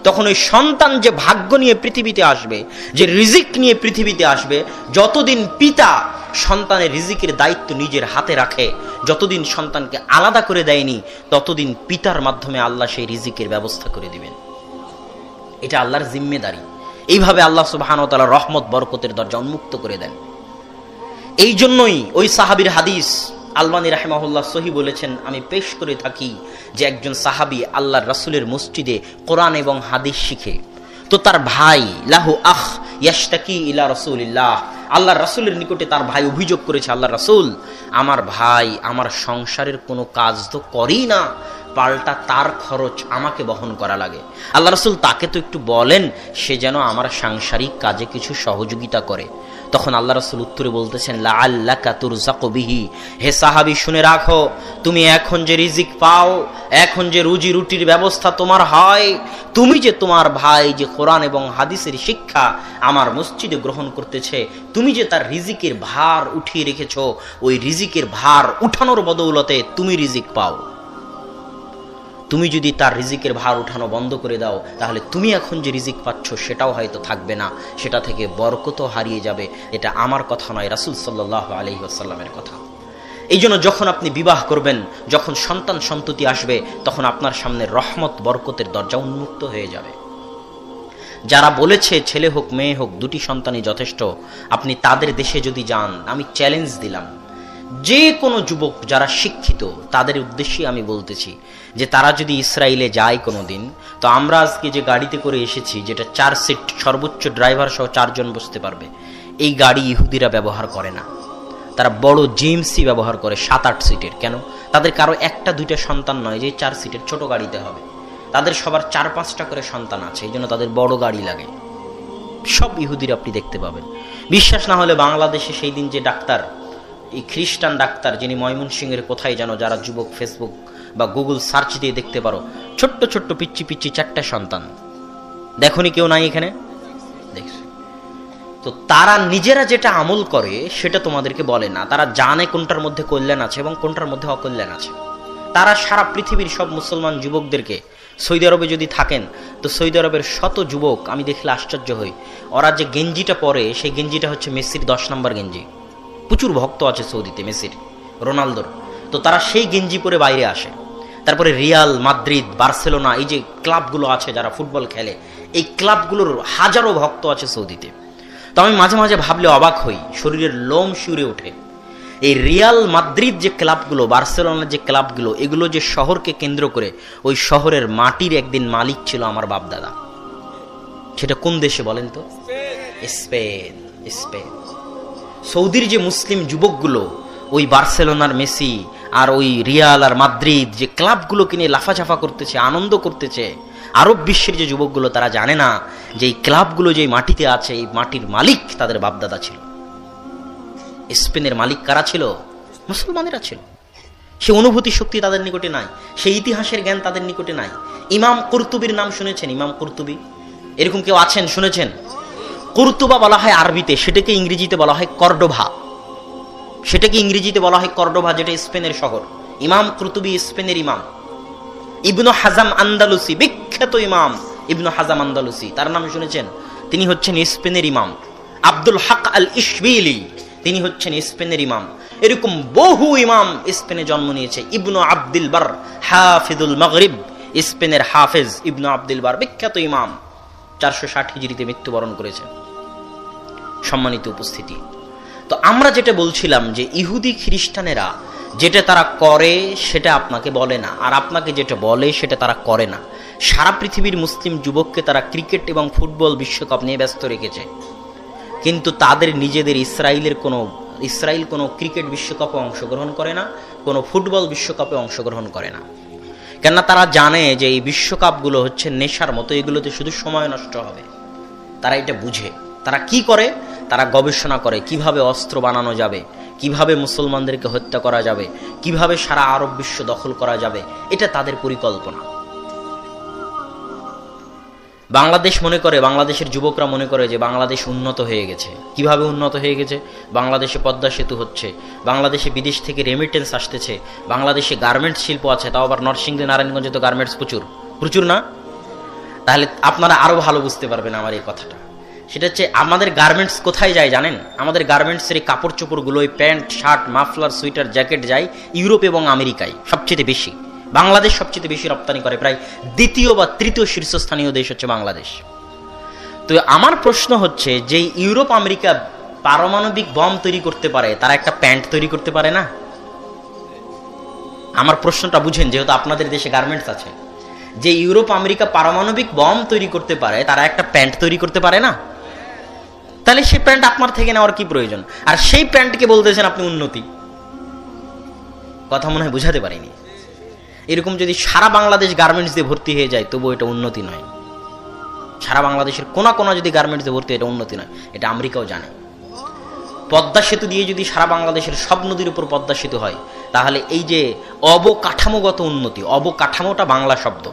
তখন ওই সন্তান যে ভাগ্য নিয়ে পৃথিবীতে আসবে, যে রিজিক নিয়ে পৃথিবীতে আসবে, যতদিন পিতা সন্তানের রিজিকের দায়িত্ব নিজের হাতে রাখে, যতদিন সন্তানকে আলাদা করে দেয়নি, ততদিন পিতার মাধ্যমে আল্লাহ সেই রিজিকের ব্যবস্থা করে দিবেন। এটা আল্লাহর জিম্মেদারি। এইভাবে আল্লাহ সুবহানাহু ওয়া তাআলা রহমত বরকতের দরজা উন্মুক্ত করে দেন। এই জন্যই ওই সাহাবীর হাদিস আলবানী রাহিমাহুল্লাহ সহি বলেছেন, আমি পেশ করে থাকি যে একজন সাহাবী আল্লাহর রাসূলের মসজিদে কোরআন এবং হাদিস শিখে, তো তার ভাই লাহু আখ ইয়াশতাকি ইলা রাসূলিল্লাহ, আল্লাহর রাসূলের নিকটে তার ভাই অভিযোগ করেছে, আল্লাহর রাসূল আমার ভাই আমার সংসারের কোনো কাজ তো করেই না, পাল্টা তার খরচ আমাকে বহন করা লাগে। আল্লাহ রাসূল তাকে তো একটু বলেন সে যেন আমার সাংসারিক কাজে কিছু সহযোগিতা করে। তখন আল্লাহ রাসূল উত্তরে বলতেছেন লাআল্লাকা তুরযাকু বিহি, হে সাহাবী শুনে রাখো, তুমি এখন যে রিজিক পাও, এখন যে রুজি রুটির ব্যবস্থা তোমার হয়, তুমি যে তোমার ভাই যে কোরআন এবং হাদিসের শিক্ষা আমার মসজিদে গ্রহণ করতেছে, তুমি যে তার রিজিকের ভার উঠিয়ে রেখেছো, ওই রিজিকের ভার উঠানোর বদৌলতে তুমি রিজিক পাও। তুমি যদি তার রিজিকের ভার উঠানো বন্ধ করে দাও, তাহলে তুমি এখন যে রিজিক পাচ্ছ সেটাও হয়তো থাকবে না, সেটা থেকে বরকতও হারিয়ে যাবে। এটা আমার কথা নয়, রাসূল সাল্লাল্লাহু আলাইহি ওয়াসাল্লামের কথা। এই জন্য যখন আপনি বিবাহ করবেন, যখন সন্তান সন্ততি আসবে, তখন আপনার সামনে রহমত বরকতের দরজা উন্মুক্ত হয়ে যাবে। যারা বলেছে ছেলে হোক মেয়ে হোক দুটি সন্তানই যথেষ্ট, আপনি তাদের দেশে যদি যান, আমি চ্যালেঞ্জ দিলাম, যে কোনো যুবক যারা শিক্ষিত তাদের উদ্দেশ্যে আমি বলতেছি যে তারা যদি ইসরায়েলে যায় কোনো দিন, তো আমরা আজকে যে গাড়িতে করে এসেছি, যেটা 4 সিট, সর্বোচ্চ ড্রাইভার সহ 4 জন বসতে পারবে, এই গাড়ি ইহুদিরা ব্যবহার করে না। তারা বড় জিএমসি ব্যবহার করে 7-8 সিটের। কেন? তাদের কারো 1-2টা সন্তান নয় যে 4 সিটের ছোট গাড়িতে হবে, তাদের সবার 4-5টা করে সন্তান আছে, এই জন্য তাদের বড় গাড়ি লাগে। সব ইহুদিরা আপনি দেখতে পাবেন। বিশ্বাস না হলে বাংলাদেশে সেই দিন যে ডাক্তার, এই খ্রিস্টান ডাক্তার যিনি ময়মনসিংহের কোথায় যেন, যারা যুবক ফেসবুক বা গুগল সার্চ দিয়ে দেখতে পারো, ছোট্ট ছোট্ট পিচ্চি পিচ্চি 4টা সন্তান। দেখনি কেউ নাই এখানে? দেখছি তো। তারা নিজেরা যেটা আমল করে সেটা তোমাদেরকে বলে না, তারা জানে কোনটার মধ্যে কল্যাণ আছে এবং কোনটার মধ্যে অকল্যাণ আছে। তারা সারা পৃথিবীর সব মুসলমান যুবকদেরকে, সৌদি আরবে যদি থাকেন তো সৌদি আরবের শত যুবক আমি দেখলে আশ্চর্য হই, ওরা যে গেঞ্জিটা পরে সেই গেঞ্জিটা হচ্ছে মেসির 10 নম্বর গেঞ্জি। প্রচুর ভক্ত আছে সৌদিতে মেসির, রোনালদোর, তো তারা সেই গেঞ্জি পরে বাইরে আসে। তারপরে রিয়াল, মাদ্রিদ, বার্সেলোনা, এই যে ক্লাবগুলো আছে যারা ফুটবল খেলে, এই ক্লাবগুলোর হাজারো ভক্ত আছে সৌদিতে। তো আমি মাঝে মাঝে ভাবলে অবাক হই, শরীরের লোম শিউরে ওঠে। এই রিয়াল, মাদ্রিদ যে ক্লাবগুলো, বার্সেলোনার যে ক্লাবগুলো, এগুলো যে শহরকে কেন্দ্র করে, ওই শহরের মাটির একদিন মালিক ছিল আমার বাপদাদা। সেটা কোন দেশে বলেন তো? স্পেন। স্পেন। সৌদির যে মুসলিম যুবকগুলো ওই বার্সেলোনার মেসি আর ওই রিয়াল আর মাদ্রিদ যে ক্লাবগুলোকে নিয়ে লাফাঝাফা করতেছে, আনন্দ করতেছে, আরব বিশ্বের যে যুবকগুলো তারা জানে না যে এই ক্লাবগুলো যে মাটিতে আছে, এই মাটির মালিক তাদের বাপদাদা ছিল। স্পেনের মালিক কারা ছিল? মুসলমানেরা ছিল। সে অনুভূতি শক্তি তাদের নিকটে নাই, সেই ইতিহাসের জ্ঞান তাদের নিকটে নাই। ইমাম কুরতুবির নাম শুনেছেন? ইমাম কুরতুবি, এরকম কেউ আছেন শুনেছেন? কুরতুবা বলা হয় আরবিতে, সেটাকে ইংরেজিতে বলা হয় কর্ডোভা। সেটাকে ইংরেজিতে বলা হয় কর্ডোভা, যেটা স্পেনের শহর। ইমাম কুরতুবি স্পেনের ইমাম। ইবনু হাজাম আন্দালুসি, বিখ্যাত ইমাম ইবনু হাজাম আন্দালুসি, তার নাম শুনেছেন? তিনি হচ্ছেন স্পেনের ইমাম। আব্দুল হক আল ইশবিলি, তিনি হচ্ছেন স্পেনের ইমাম। এরকম বহু ইমাম স্পেনে জন্ম নিয়েছে। ইবনু আব্দুল বার, হাফিজুল মাগরিব, স্পেনের হাফেজ ইবনু আব্দুল বার, বিখ্যাত ইমাম, 460 হিজরিতে মৃত্যুবরণ করেছে। সম্মানিত উপস্থিতি, তো আমরা যেটা বলছিলাম যে ইহুদি খ্রিস্টানেরা যেটা তারা করে সেটা আপনাকে বলে না, আর আপনাকে যেটা বলে সেটা তারা করে না। সারা পৃথিবীর মুসলিম যুবককে তারা ক্রিকেট এবং ফুটবল বিশ্বকাপ নিয়ে ব্যস্ত রেখেছে, কিন্তু তাদের নিজেদের ইসরায়েল কোনো ক্রিকেট বিশ্বকাপে অংশগ্রহণ করে না, কোনো ফুটবল বিশ্বকাপে অংশগ্রহণ করে না। কেননা তারা জানে যে এই বিশ্বকাপগুলো হচ্ছে নেশার মতো, এগুলোতে শুধু সময় নষ্ট হবে। তারা এটা বুঝে। তারা কি করে? তারা গবেষণা করে কিভাবে অস্ত্র বানানো যাবে, কিভাবে মুসলমানদেরকে হত্যা করা যাবে, কিভাবে সারা আরব বিশ্ব দখল করা যাবে, এটা তাদের পরিকল্পনা। বাংলাদেশ মনে করে, বাংলাদেশের যুবকরা মনে করে যে বাংলাদেশ উন্নত হয়ে গেছে। কিভাবে উন্নত হয়ে গেছে? বাংলাদেশে পদ্মা সেতু হচ্ছে, বাংলাদেশে বিদেশ থেকে রেমিটেন্স আসতেছে, বাংলাদেশে গার্মেন্টস শিল্প আছে, তাও আবার নরসিংদী, নারায়ণগঞ্জে তো গার্মেন্টস প্রচুর না? তাহলে আপনারা আরো ভালো বুঝতে পারবেন আমার এই কথাটা। সেটা হচ্ছে আমাদের গার্মেন্টস কোথায় যায় জানেন? আমাদের গার্মেন্টসের এই কাপড় চোপড়গুলো, ওই pant, shirt, muffler, sweater, jacket যায় ইউরোপ এবং আমেরিকায় সবচেয়ে বেশি। বাংলাদেশ সবচেয়ে বেশি রপ্তানি করে, প্রায় দ্বিতীয় বা তৃতীয় শীর্ষস্থানীয় দেশ হচ্ছে বাংলাদেশ। তো আমার প্রশ্ন হচ্ছে যে ইউরোপ আমেরিকা পারমাণবিক বম তৈরি করতে পারে, তারা একটা প্যান্ট তৈরি করতে পারে না? আমার প্রশ্নটা বুঝেন, যেহেতু আপনাদের দেশে গার্মেন্টস আছে। যে ইউরোপ আমেরিকা পারমাণবিক বম তৈরি করতে পারে, তারা একটা প্যান্ট তৈরি করতে পারে না? তাহলে সেই প্যান্ট আপনার থেকে নেওয়ার কি প্রয়োজন? আর সেই প্যান্টকে বলতেছেন আপনি উন্নতি। কথা মনে হয় বুঝাতে পারিনি। এরকম যদি সারা বাংলাদেশ গার্মেন্টস দিয়ে ভর্তি হয়ে যায়, তবু এটা উন্নতি নয়। সারা বাংলাদেশের কোনা কোনা যদি গার্মেন্টস দিয়ে ভর্তি, এটা উন্নতি নয়। এটা আমেরিকাও জানে। পদ্মা সেতু দিয়ে যদি সারা বাংলাদেশের সব নদীর উপর পদ্মা সেতু হয়, তাহলে এই যে অবকাঠামোগত উন্নতি, অবকাঠামোটা বাংলা শব্দ,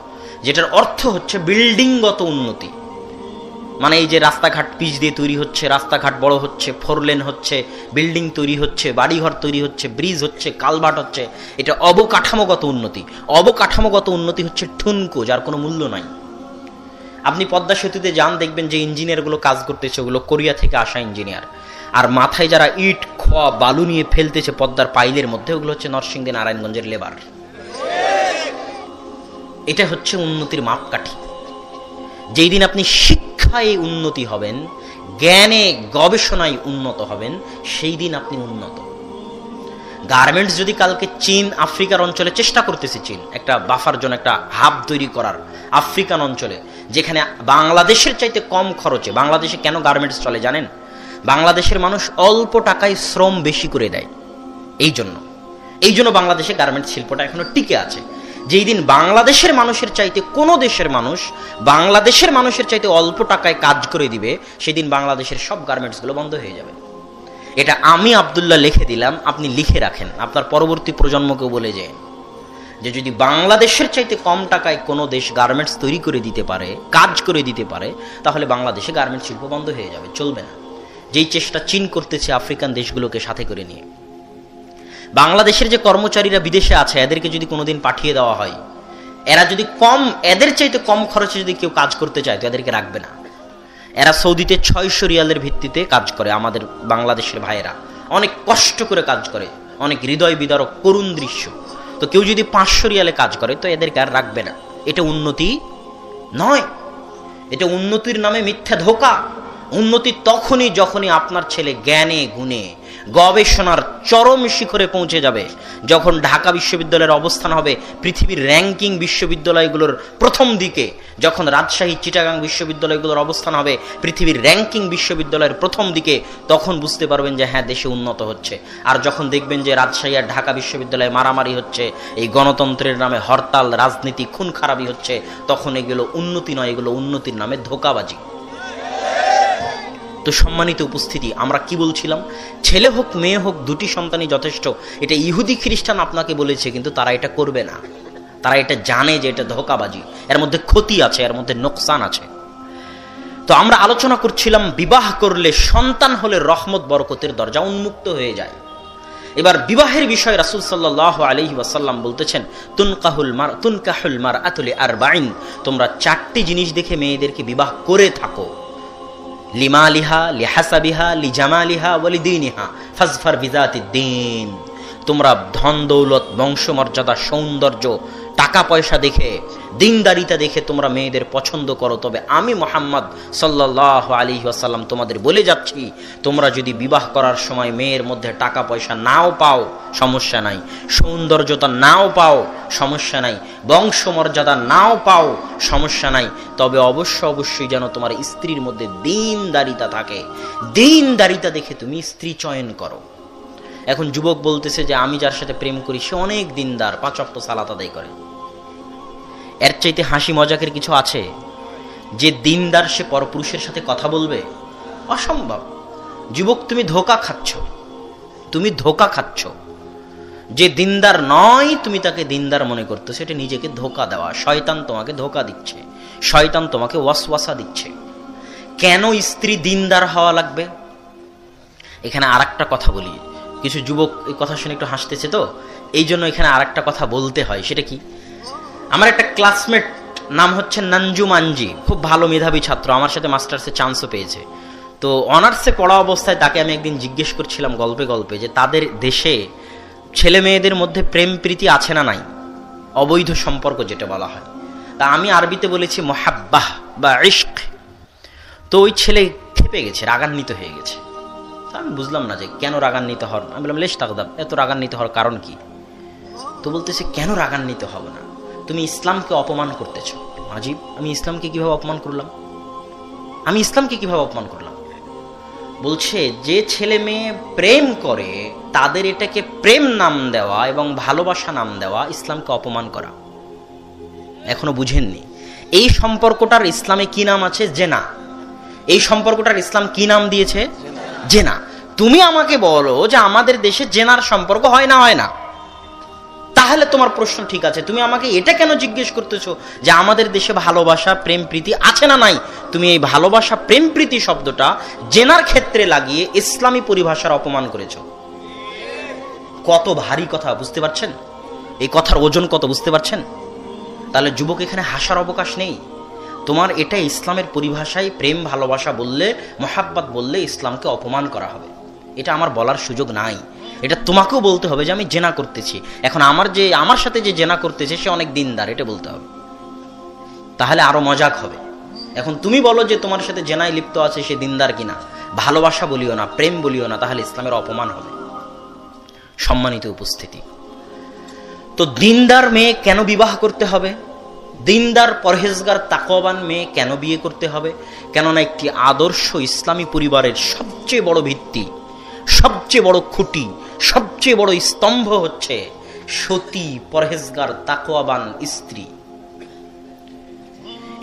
যেটার অর্থ হচ্ছে বিল্ডিংগত উন্নতি, মানে এই যে রাস্তাঘাট পিচ দিয়ে তৈরি হচ্ছে, রাস্তাঘাট বড় হচ্ছে, 4 লেন হচ্ছে, বিল্ডিং তৈরি হচ্ছে, বাড়িঘর তৈরি হচ্ছে, ব্রিজ হচ্ছে, কালভার্ট হচ্ছে, এটা অবকাঠামোগত উন্নতি। অবকাঠামোগত উন্নতি হচ্ছে ঠুনকো, যার কোনো মূল্য নাই। আপনি পদ্মা সেতুতে যান, দেখবেন যে ইঞ্জিনিয়ারগুলো কাজ করতেছে ওগুলো কোরিয়া থেকে আসা ইঞ্জিনিয়ার, আর মাথায় যারা ইট খোয়া বালু নিয়ে ফেলতেছে পদ্মার পাইলের মধ্যে, ওগুলো হচ্ছে নরসিংদী নারায়ণগঞ্জের লেবার। এটা হচ্ছে উন্নতির মাপকাঠি। যেই দিন আপনি শিক্ষায় উন্নতি হবেন, জ্ঞানে গবেষণায় উন্নত হবেন, সেই দিন আপনি উন্নত। গার্মেন্টস যদি কালকে চীন আফ্রিকার অঞ্চলে চেষ্টা করতেছে, চীন একটা বাফার জন্য একটা হাব তৈরি করার আফ্রিকান অঞ্চলে, যেখানে বাংলাদেশের চাইতে কম খরচে, বাংলাদেশে কেন গার্মেন্টস চলে জানেন? বাংলাদেশের মানুষ অল্প টাকায় শ্রম বেশি করে দেয়, এই জন্য বাংলাদেশে গার্মেন্টস শিল্পটা এখনো টিকে আছে। যেই দিন বাংলাদেশের মানুষের চাইতে কোনো দেশের মানুষ বাংলাদেশের মানুষের চাইতে অল্প টাকায় কাজ করে দিবে, সেদিন বাংলাদেশের সব গার্মেন্টসগুলো বন্ধ হয়ে যাবে। এটা আমি আব্দুল্লাহ লিখে দিলাম, আপনি লিখে রাখেন, আপনার পরবর্তী প্রজন্মকেও বলে যান যে যদি বাংলাদেশের চাইতে কম টাকায় কোনো দেশ গার্মেন্টস তৈরি করে দিতে পারে, কাজ করে দিতে পারে, তাহলে বাংলাদেশে গার্মেন্টস শিল্প বন্ধ হয়ে যাবে, চলবে না। যেই চেষ্টা চীন করতেছে আফ্রিকান দেশগুলোকে সাথে করে নিয়ে। বাংলাদেশের যে কর্মচারীরা বিদেশে আছে, এদেরকে যদি কোনোদিন পাঠিয়ে দেওয়া হয়, এরা যদি এদের চাইতে কম খরচে যদি কেউ কাজ করতে চায়, তো এদেরকে রাখবে না। এরা সৌদিতে 600 রিয়ালের ভিত্তিতে কাজ করে। আমাদের বাংলাদেশের ভাইয়েরা অনেক কষ্ট করে কাজ করে, অনেক হৃদয় বিদারক করুণ দৃশ্য। তো কেউ যদি 500 রিয়ালে কাজ করে, তো এদেরকে আর রাখবে না। এটা উন্নতি নয়, এটা উন্নতির নামে মিথ্যা ধোঁকা। উন্নতি তখনই যখনই আপনার ছেলে জ্ঞানে গুণে গবেষণার চরম শিখরে পৌঁছে যাবে, যখন ঢাকা বিশ্ববিদ্যালয়ের অবস্থান হবে পৃথিবীর র্যাঙ্কিং বিশ্ববিদ্যালয়গুলোর প্রথম দিকে, যখন রাজশাহী চিটাগাং বিশ্ববিদ্যালয়গুলোর অবস্থান হবে পৃথিবীর র্যাঙ্কিং বিশ্ববিদ্যালয়ের প্রথম দিকে, তখন বুঝতে পারবেন যে হ্যাঁ, দেশে উন্নত হচ্ছে। আর যখন দেখবেন যে রাজশাহী আর ঢাকা বিশ্ববিদ্যালয়ে মারামারি হচ্ছে, এই গণতন্ত্রের নামে হরতাল, রাজনীতি, খুন খারাপি হচ্ছে, তখন এগুলো উন্নতি নয়, এগুলো উন্নতির নামে ধোঁকাবাজি। তো সম্মানিত উপস্থিতি, আমরা কি বলছিলাম? ছেলে হোক মেয়ে হোক, দুটি সন্তানই যথেষ্ট। এটা ইহুদি খ্রিস্টান আপনাকে বলেছে, কিন্তু তারা এটা করবে না। তারা এটা জানে যে এটা ধোঁকাবাজি, এর মধ্যে ক্ষতি আছে, এর মধ্যে নোকসান আছে। তো আমরা আলোচনা করছিলাম বিবাহ করলে, সন্তান হলে রহমত বরকতের দরজা উন্মুক্ত হয়ে যায়। এবার বিবাহের বিষয়ে রাসূল সাল্লাল্লাহু আলাইহি ওয়াসাল্লাম বলতেছেন, তুনকাহুল মারআতু লিআরবাইন, তোমরা 4টি জিনিস দেখে মেয়েদেরকে বিবাহ করে থাকো। লিমালিহা, লিহাসাবিহা, লিজামালিহা, ওয়ালিদিনিহা, ফাজফার বিযাতিদ্দিন। তোমরা ধন দৌলত, বংশমর্যাদা, সৌন্দর্য, টাকা পয়সা দেখে, দিনদারিতা দেখে তোমরা মেয়েদের পছন্দ করো। তবে আমি মুহাম্মদ সাল্লাল্লাহু আলাইহি ওয়াসাল্লাম তোমাদের বলে যাচ্ছি, তোমরা যদি বিবাহ করার সময় মেয়ের মধ্যে টাকা পয়সা নাও পাও, সমস্যা নাই, সৌন্দর্যতা নাও পাও, সমস্যা নাই, বংশমর্যাদা নাও পাও, সমস্যা নাই, তবে অবশ্যই যেন তোমার স্ত্রীর মধ্যে দিনদারিতা থাকে। দিনদারিতা দেখে তুমি স্ত্রী চয়ন করো। এখন যুবক বলতেছে যে আমি যার সাথে প্রেম করি সে অনেক দিনদার, 5 ওয়াক্ত সালাত আদায় করে। এর চাইতে হাসি মজাকের কিছু আছে? যে দিনদার সে পরপুরুষের সাথে কথা বলবে? অসম্ভব। যুবক, তুমি ধোঁকা খাচ্ছ, তুমি ধোঁকা খাচ্ছ। যে দিনদার নয় তুমি তাকে দিনদার মনে করতেছো, এটা নিজেকে ধোঁকা দেওয়া। শয়তান তোমাকে ধোঁকা দিচ্ছে, শয়তান তোমাকে ওয়াসওয়াসা দিচ্ছে। কেন স্ত্রী দিনদার হওয়া লাগবে? এখানে আরেকটা কথা বলি, কিছু যুবক এই কথা শুনে একটু হাসতেছে, তো এই জন্য এখানে আরেকটা কথা বলতে হয়। সেটা কি? আমার একটা ক্লাসমেট, নাম হচ্ছে নানজু মানজি, খুব ভালো মেধাবী ছাত্র, আমার সাথে মাস্টার্সে চান্সও পেয়েছে। তো অনার্সে পড়া অবস্থায় তাকে আমি একদিন জিজ্ঞেস করছিলাম গল্পে গল্পে যে তাদের দেশে ছেলে মেয়েদের মধ্যে প্রেম প্রীতি আছে না নাই, অবৈধ সম্পর্ক যেটা বলা হয়। তা আমি আরবিতে বলেছি মোহাব্বাহ বা ইশক। তো ওই ছেলে খেপে গেছে, রাগান্বিত হয়ে গেছে। আমি বুঝলাম না যে কেন রাগান্বিত হন। আমি বললাম, লেশ তাকদাম, এত রাগান্বিত হওয়ার কারণ কি? তো বলতেছে, কেন রাগান্বিত হবে না? তুমি ইসলামকে অপমান করতেছ। আজীব, আমি ইসলামকে কিভাবে অপমান করলাম? আমি ইসলামকে কিভাবে অপমান করলাম? বলছে, যে ছেলে মেয়ে প্রেম করে তাদের এটাকে প্রেম নাম দেওয়া এবং ভালোবাসা নাম দেওয়া ইসলামকে অপমান করা। এখনো বুঝেননি? এই সম্পর্কটার ইসলামে কি নাম আছে? জেনা। এই সম্পর্কটার ইসলাম কি নাম দিয়েছে? জেনা। তুমি আমাকে বলো যে আমাদের দেশে জেনার সম্পর্ক হয় না, তাহলে তোমার প্রশ্ন ঠিক আছে। তুমি আমাকে এটা কেন জিজ্ঞেস করতেছো যে আমাদের দেশে ভালোবাসা প্রেম প্রীতি আছে না নাই? তুমি এই ভালোবাসা প্রেম প্রীতি শব্দটা জেনার ক্ষেত্রে লাগিয়ে ইসলামী পরিভাষার অপমান করেছো। কত ভারী কথা, বুঝতে পারছেন? এই কথার ওজন কত, বুঝতে পারছেন? তাহলে যুবক, এখানে হাসার অবকাশ নেই। তোমার এটা ইসলামের পরিভাষায় প্রেম ভালোবাসা বললে, মোহাব্বত বললে ইসলামকে অপমান করা হবে। এটা আমার বলার সুযোগ নাই। এটা তোমাকেও বলতে হবে যে আমি জেনা করতেছি। এখন আমার সাথে যে জেনা করতেছে সে অনেক দিনদার, এটা বলতে হবে, তাহলে আরো মজাক হবে। এখন তুমি বলো যে তোমার সাথে জেনায় লিপ্ত আছে সে দিনদার কিনা, ভালোবাসা বলিও না, প্রেম বলিও না, তাহলে ইসলামের অপমান হবে। সম্মানিত উপস্থিতি, তো দিনদার মেয়ে কেন বিবাহ করতে হবে? দিনদার পরহেজগার তাকওয়াবান মেয়ে কেন বিয়ে করতে হবে? কেননা একটি আদর্শ ইসলামী পরিবারের সবচেয়ে বড় ভিত্তি, সবচেয়ে বড় খুঁটি, সবচেয়ে বড় স্তম্ভ হচ্ছে সতী পরহেজগার তাকওয়াবান স্ত্রী।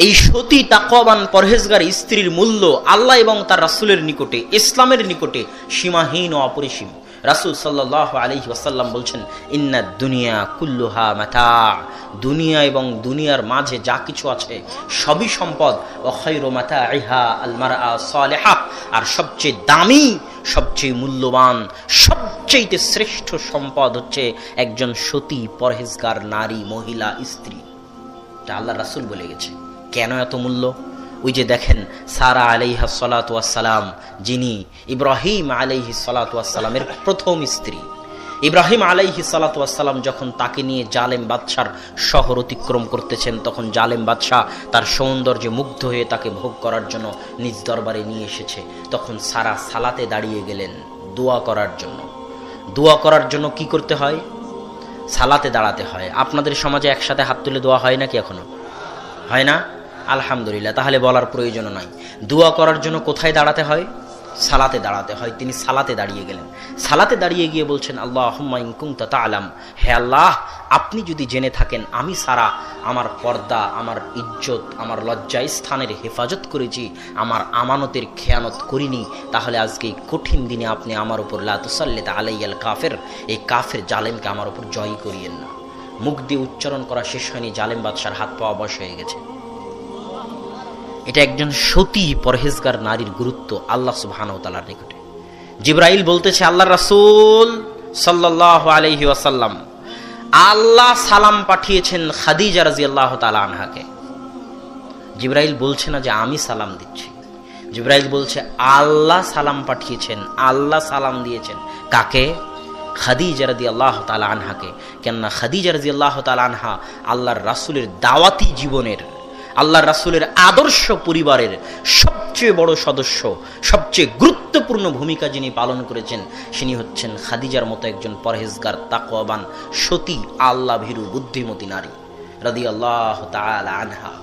এই সতী তাকওয়াবান পরহেজগার স্ত্রীর মূল্য আল্লাহ এবং তার রাসূলের নিকটে, ইসলামের নিকটে সীমাহীন ও অপরিসীম। রাসূল সাল্লাল্লাহু আলাইহি ওয়াসাল্লাম বলছেন, ইন্নাদ দুনিয়া কুল্লুহা মাতা, দুনিয়া এবং দুনিয়ার মাঝে যা কিছু আছে সবই সম্পদ। ওয়া খায়রু মাতাইহা আল মারআ সালিহা, আর সবচেয়ে দামি, সবচেয়ে মূল্যবান, সবচেয়ে শ্রেষ্ঠ সম্পদ হচ্ছে একজন সতী পরহেজগার নারী, মহিলা, স্ত্রী। এটা আল্লাহ রাসূল বলে গেছে। কেন এত মূল্য? ওই যে দেখেন, সারা আলাইহা সালাতু ওয়াসসালাম, যিনি ইব্রাহিম আলাইহি সালাতু ওয়াসসালামের প্রথম স্ত্রী, ইব্রাহিম আলাইহি সালাতু ওয়াসসালাম যখন তাকে নিয়ে জালেম বাদশার শহর অতিক্রম করতেছেন, তখন জালেম বাদশাহ তার সৌন্দর্যে মুগ্ধ হয়ে তাকে ভোগ করার জন্য নিজ দরবারে নিয়ে এসেছে। তখন সারা সালাতে দাঁড়িয়ে গেলেন দোয়া করার জন্য। দোয়া করার জন্য কি করতে হয়? সালাতে দাঁড়াতে হয়। আপনাদের সমাজে একসাথে হাত তুলে দোয়া হয় নাকি? এখনো হয় না? আলহামদুলিল্লাহ, তাহলে বলার প্রয়োজন নাই। দোয়া করার জন্য কোথায় দাঁড়াতে হয়? সালাতে দাঁড়াতে হয়। তিনি সালাতে দাঁড়িয়ে গেলেন। সালাতে দাঁড়িয়ে গিয়ে বলছেন, আল্লাহুম্মা ইন কুনতা তা'লাম, হে আল্লাহ, আপনি যদি জেনে থাকেন আমি সারা আমার পর্দা, আমার ইজ্জত, আমার লজ্জা স্থানের হেফাজত করেছি, আমার আমানতের খেয়ানত করিনি, তাহলে আজকে এই কঠিন দিনে আপনি আমার উপর লা তুসাল্লিত আলাইয়াল কাফের, এই কাফের জালেমকে আমার উপর জয় করিয়েন না। মুখ দিয়ে উচ্চারণ করা শেষ হয়নি, জালেম বাদশার হাত পা অবশ হয়ে গেছে। এটা একজন সতী পরহেজগার নারীর গুরুত্ব আল্লাহ সুবহানাহু ওয়া তাআলার নিকটে। জিবরাইল বলতেছে, আল্লাহর রাসূল সাল্লাল্লাহু আলাইহি ওয়াসাল্লাম, আল্লাহ সালাম পাঠিয়েছেন খাদিজা রাদিয়াল্লাহু তাআলা আনহাকে। জিবরাইল বলছে না যে আমি সালাম দিচ্ছি, জিবরাইল বলছে আল্লাহ সালাম পাঠিয়েছেন, আল্লাহ সালাম দিয়েছেন। কাকে? খাদিজা রাদিয়াল্লাহু তাআলা আনহাকে। কেননা খাদিজা রাদিয়াল্লাহু তাআলা আনহা আল্লাহর রাসূলের দাওয়াতি জীবনের, আল্লাহর রাসূলের আদর্শ পরিবারের সবচেয়ে বড় সদস্য, সবচেয়ে গুরুত্বপূর্ণ ভূমিকা যিনি পালন করেছেন, তিনি হচ্ছেন খাদিজার মতো একজন পরহেজগার, তাকওয়াবান, সতী, আল্লাহ ভীরু, বুদ্ধিমতী নারী রাদিয়াল্লাহু তাআলা আনহা।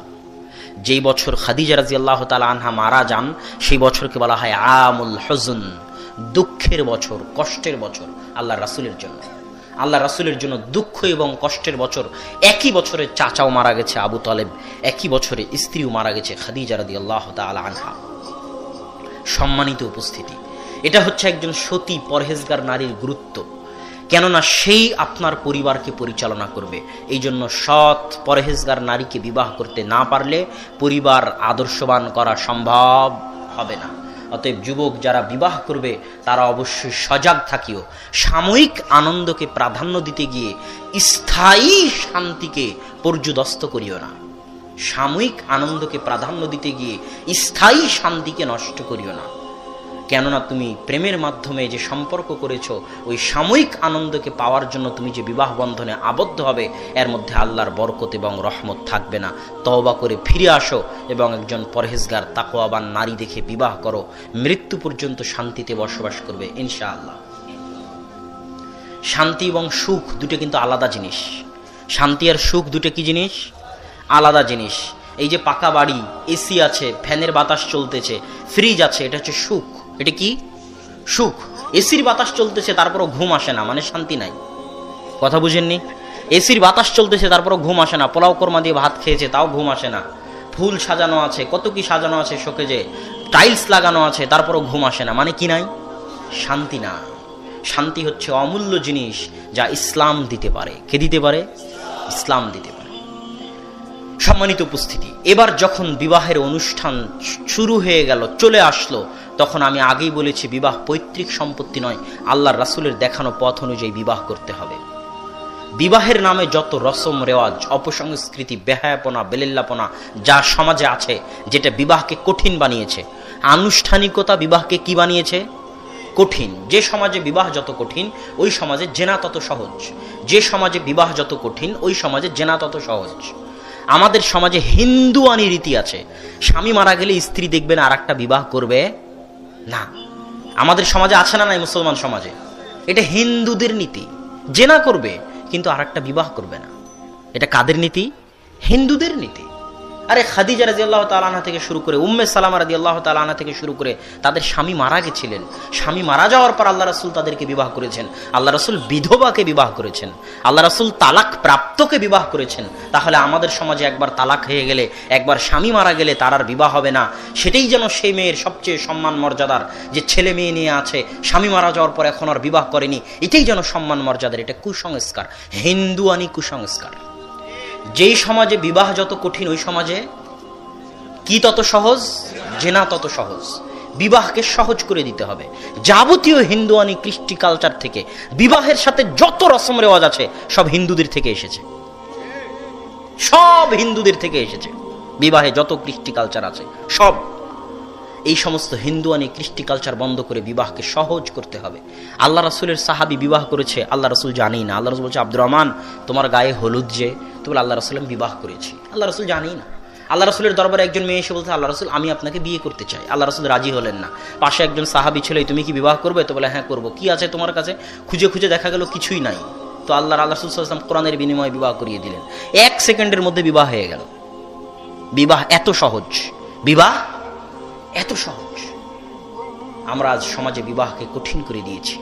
যেই বছর খাদিজা রাদিয়াল্লাহু তাআলা আনহা মারা যান, সেই বছরকে বলা হয় আমুল হুজন, দুঃখের বছর, কষ্টের বছর আল্লাহর রাসূলের জন্য। আল্লাহ রাসূলের জন্য দুঃখ এবং কষ্টের বছর। একই বছরে চাচাও মারা গেছে আবু তালেব, একই বছরে স্ত্রীও মারা গেছে খাদিজা রাদিয়াল্লাহু তাআলা আনহা। সম্মানিত উপস্থিতি, এটা হচ্ছে একজন সতী পরহেজগার নারীর গুরুত্ব। কেননা সেই আপনার পরিবারকে পরিচালনা করবে। এই জন্য সৎ পরহেজগার নারীকে বিবাহ করতে না পারলে পরিবার আদর্শবান করা সম্ভব হবে না। অতএব যুবক যারা বিবাহ করবে তারা অবশ্যই সজাগ থাকিও। সাময়িক আনন্দকে প্রাধান্য দিতে গিয়ে স্থায়ী শান্তিকে পর্যুদস্ত করিও না। সাময়িক আনন্দকে প্রাধান্য দিতে গিয়ে স্থায়ী শান্তিকে নষ্ট করিও না। কেননা তুমি প্রেমের মাধ্যমে যে সম্পর্ক করেছো, ওই সাময়িক আনন্দকে পাওয়ার জন্য তুমি যে বিবাহ বন্ধনে আবদ্ধ হবে, এর মধ্যে আল্লাহর বরকত এবং রহমত থাকবে না। তওবা করে ফিরে আসো এবং একজন পরহেজগার, তাকওয়াবান নারী দেখে বিবাহ করো। মৃত্যু পর্যন্ত শান্তিতে বসবাস করবে ইনশাআল্লাহ। শান্তি এবং সুখ দুটো কিন্তু আলাদা জিনিস। শান্তি আর সুখ দুটো কি জিনিস? আলাদা জিনিস। এই যে পাকা বাড়ি, এসি আছে, ফ্যানের বাতাস চলতেছে, ফ্রিজ আছে, এটা হচ্ছে সুখ। এটা কি? সুখ। এসির বাতাস চলতেছে তারপরও ঘুম আসে না, মানে শান্তি নাই। কথা বুঝেননি? এসির বাতাস চলতেছে তারপরও ঘুম আসে না। পোলাও কোরমা দিয়ে ভাত খেয়েছে তাও ঘুম আসে না। ফুল সাজানো আছে, কত কি সাজানো আছে শোকেজে, টাইলস লাগানো আছে, তারপরও ঘুম আসে না, মানে কি নাই? শান্তি না। শান্তি হচ্ছে অমূল্য জিনিস যা ইসলাম দিতে পারে। কে দিতে পারে? ইসলাম দিতে পারে। সম্মানিত উপস্থিতি, এবার যখন বিবাহের অনুষ্ঠান শুরু হয়ে গেল, চলে আসলো, তখন আমি আগেই বলেছি বিবাহ পৈতৃক সম্পত্তি নয়, আল্লাহর রাসূলের দেখানো পথ অনুযায়ী বিবাহ করতে হবে। বিবাহের নামে যত রসম রেওয়াজ, অপসংস্কৃতি, বেহায়াপনা, বেলেল্লাপনা যা সমাজে আছে, যেটা বিবাহকে কঠিন বানিয়েছে, আনুষ্ঠানিকতা বিবাহকে কি বানিয়েছে? কঠিন। যে সমাজে বিবাহ যত কঠিন, ওই সমাজে জেনা তত সহজ। যে সমাজে বিবাহ যত কঠিন, ওই সমাজে জেনা তত সহজ। আমাদের সমাজে হিন্দুয়ানি রীতি আছে, স্বামী মারা গেলে স্ত্রী দেখবেন আর একটা বিবাহ করবে না। আমাদের সমাজে আছে না নাই? মুসলমান সমাজে এটা হিন্দুদের নীতি, জেনা করবে কিন্তু আর একটা বিবাহ করবে না। এটা কাদের নীতি? হিন্দুদের নীতি। আরে খাদিজা রাদিয়াল্লাহু তাআলা আনহা থেকে শুরু করে উম্মে সালামা রাদিয়াল্লাহু তাআলা আনহা থেকে শুরু করে তাদের স্বামী মারা গেছিলেন, স্বামী মারা যাওয়ার পর আল্লাহ রাসূল তাদেরকে বিবাহ করেছেন। আল্লাহ রাসূল বিধবাকে বিবাহ করেছেন, আল্লাহ রাসূল তালাক প্রাপ্তকে বিবাহ করেছেন। তাহলে আমাদের সমাজে একবার তালাক হয়ে গেলে, একবার স্বামী মারা গেলে তার আর বিবাহ হবে না। সেটাই যেন সেই মেয়ের সবচেয়ে সম্মান মর্যাদার, যে ছেলে মেয়ে নিয়ে আছে, স্বামী মারা যাওয়ার পর এখন আর বিবাহ করেনি, এটাই যেন সম্মান মর্যাদার। এটা কুসংস্কার, হিন্দুয়ানি কুসংস্কার। যেই সমাজে বিবাহ যত কঠিন, ওই সমাজে কি তত সহজ? জেনা তত সহজ। বিবাহকে সহজ করে দিতে হবে। যাবতীয় হিন্দুয়ানি কৃষ্টি কালচার থেকে বিবাহের সাথে যত রসম রেওয়াজ আছে সব হিন্দুদের থেকে এসেছে, সব হিন্দুদের থেকে এসেছে। বিবাহে যত কৃষ্টি কালচার আছে সব এই সমস্ত হিন্দুয়ানি কৃষ্টি কালচার বন্ধ করে বিবাহকে সহজ করতে হবে। আল্লাহ রাসূলের সাহাবী বিবাহ করেছে, আল্লাহ রাসূল জানেই না। আল্লাহ রাসূল বলছে, আব্দুর রহমান তোমার গায়ে হলুদ যে, তো বলে আল্লাহ রাসূল আমি বিবাহ করেছি। আল্লাহ রাসূল জানেই না। আল্লাহ রাসূলের দরবারে একজন মেয়ে এসে বলতে, আল্লাহ রাসূল আমি আপনাকে বিয়ে করতে চাই। আল্লাহ রাসূল রাজি হলেন না। পাশে একজন সাহাবী ছিল, তুমি কি বিবাহ করবে? তো বলে হ্যাঁ করবো। কি আছে তোমার কাছে? খুঁজে খুঁজে দেখা গেল কিছুই নাই। তো আল্লাহ রাসূল সাল্লাল্লাহু আলাইহি ওয়াসাল্লাম কোরআনের বিনিময়ে বিবাহ করিয়ে দিলেন। 1 সেকেন্ডের মধ্যে বিবাহ হয়ে গেল। বিবাহ এত সহজ, বিবাহ এত সহজ। আমরা আজ সমাজে বিবাহকে কঠিন করে দিয়েছি।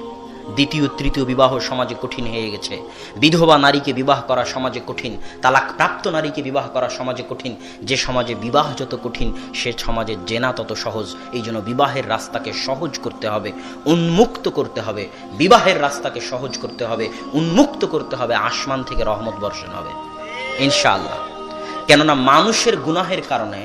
দ্বিতীয় তৃতীয় বিবাহ সমাজে কঠিন হয়ে গেছে। বিধবা নারীকে বিবাহ করা সমাজে কঠিন, তালাক প্রাপ্ত নারীকে বিবাহ করা সমাজে কঠিন। যে সমাজে বিবাহ যত কঠিন, সে সমাজে জেনা তত সহজ। এই জন্য বিবাহের রাস্তাকে সহজ করতে হবে, উন্মুক্ত করতে হবে। বিবাহের রাস্তাকে সহজ করতে হবে, উন্মুক্ত করতে হবে। আসমান থেকে রহমত বর্ষণ হবে ইনশাআল্লাহ। কেননা মানুষের গুনাহের কারণে,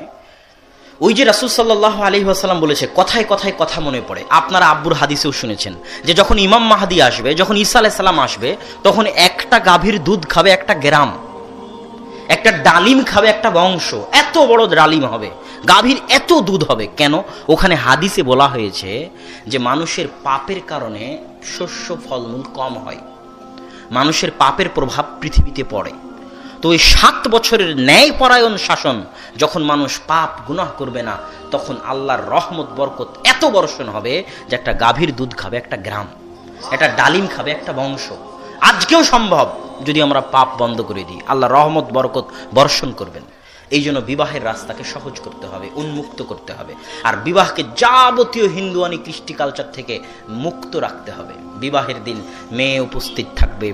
ওই যে রাসূল সাল্লাল্লাহু আলাইহি ওয়াসাল্লাম বলেছে, কথায় কথায় কথা মনে পড়ে। আপনারা আব্বুর হাদিসেও শুনেছেন যে যখন ইমাম মাহদি আসবে, যখন ঈসা আলাইহিস সালাম আসবে, তখন একটা গাভীর দুধ খাবে একটা গ্রাম, একটা ডালিম খাবে একটা বংশ। এত বড় ডালিম হবে, গাভীর এত দুধ হবে। কেন? ওখানে হাদিসে বলা হয়েছে যে মানুষের পাপের কারণে শস্য ফলমূল কম হয়, মানুষের পাপের প্রভাব পৃথিবীতে পড়ে। তো ওই 7 বছরের ন্যায়পরায়ণ শাসন, যখন মানুষ পাপ গুনাহ করবে না, তখন আল্লাহর রহমত বরকত এত বর্ষণ হবে যে একটা গাভীর দুধ খাবে একটা গ্রাম, একটা ডালিম খাবে একটা বংশ। আজকেও সম্ভব যদি আমরা পাপ বন্ধ করে দিই, আল্লাহ রহমত বরকত বর্ষণ করবেন। এই জন্য বিবাহের রাস্তাকে সহজ করতে হবে, উন্মুক্ত করতে হবে। আর বিবাহকে যাবতীয় হিন্দুয়ানি কৃষ্টি কালচার থেকে মুক্ত রাখতে হবে। বিবাহের দিন মেয়ে উপস্থিত থাকবে,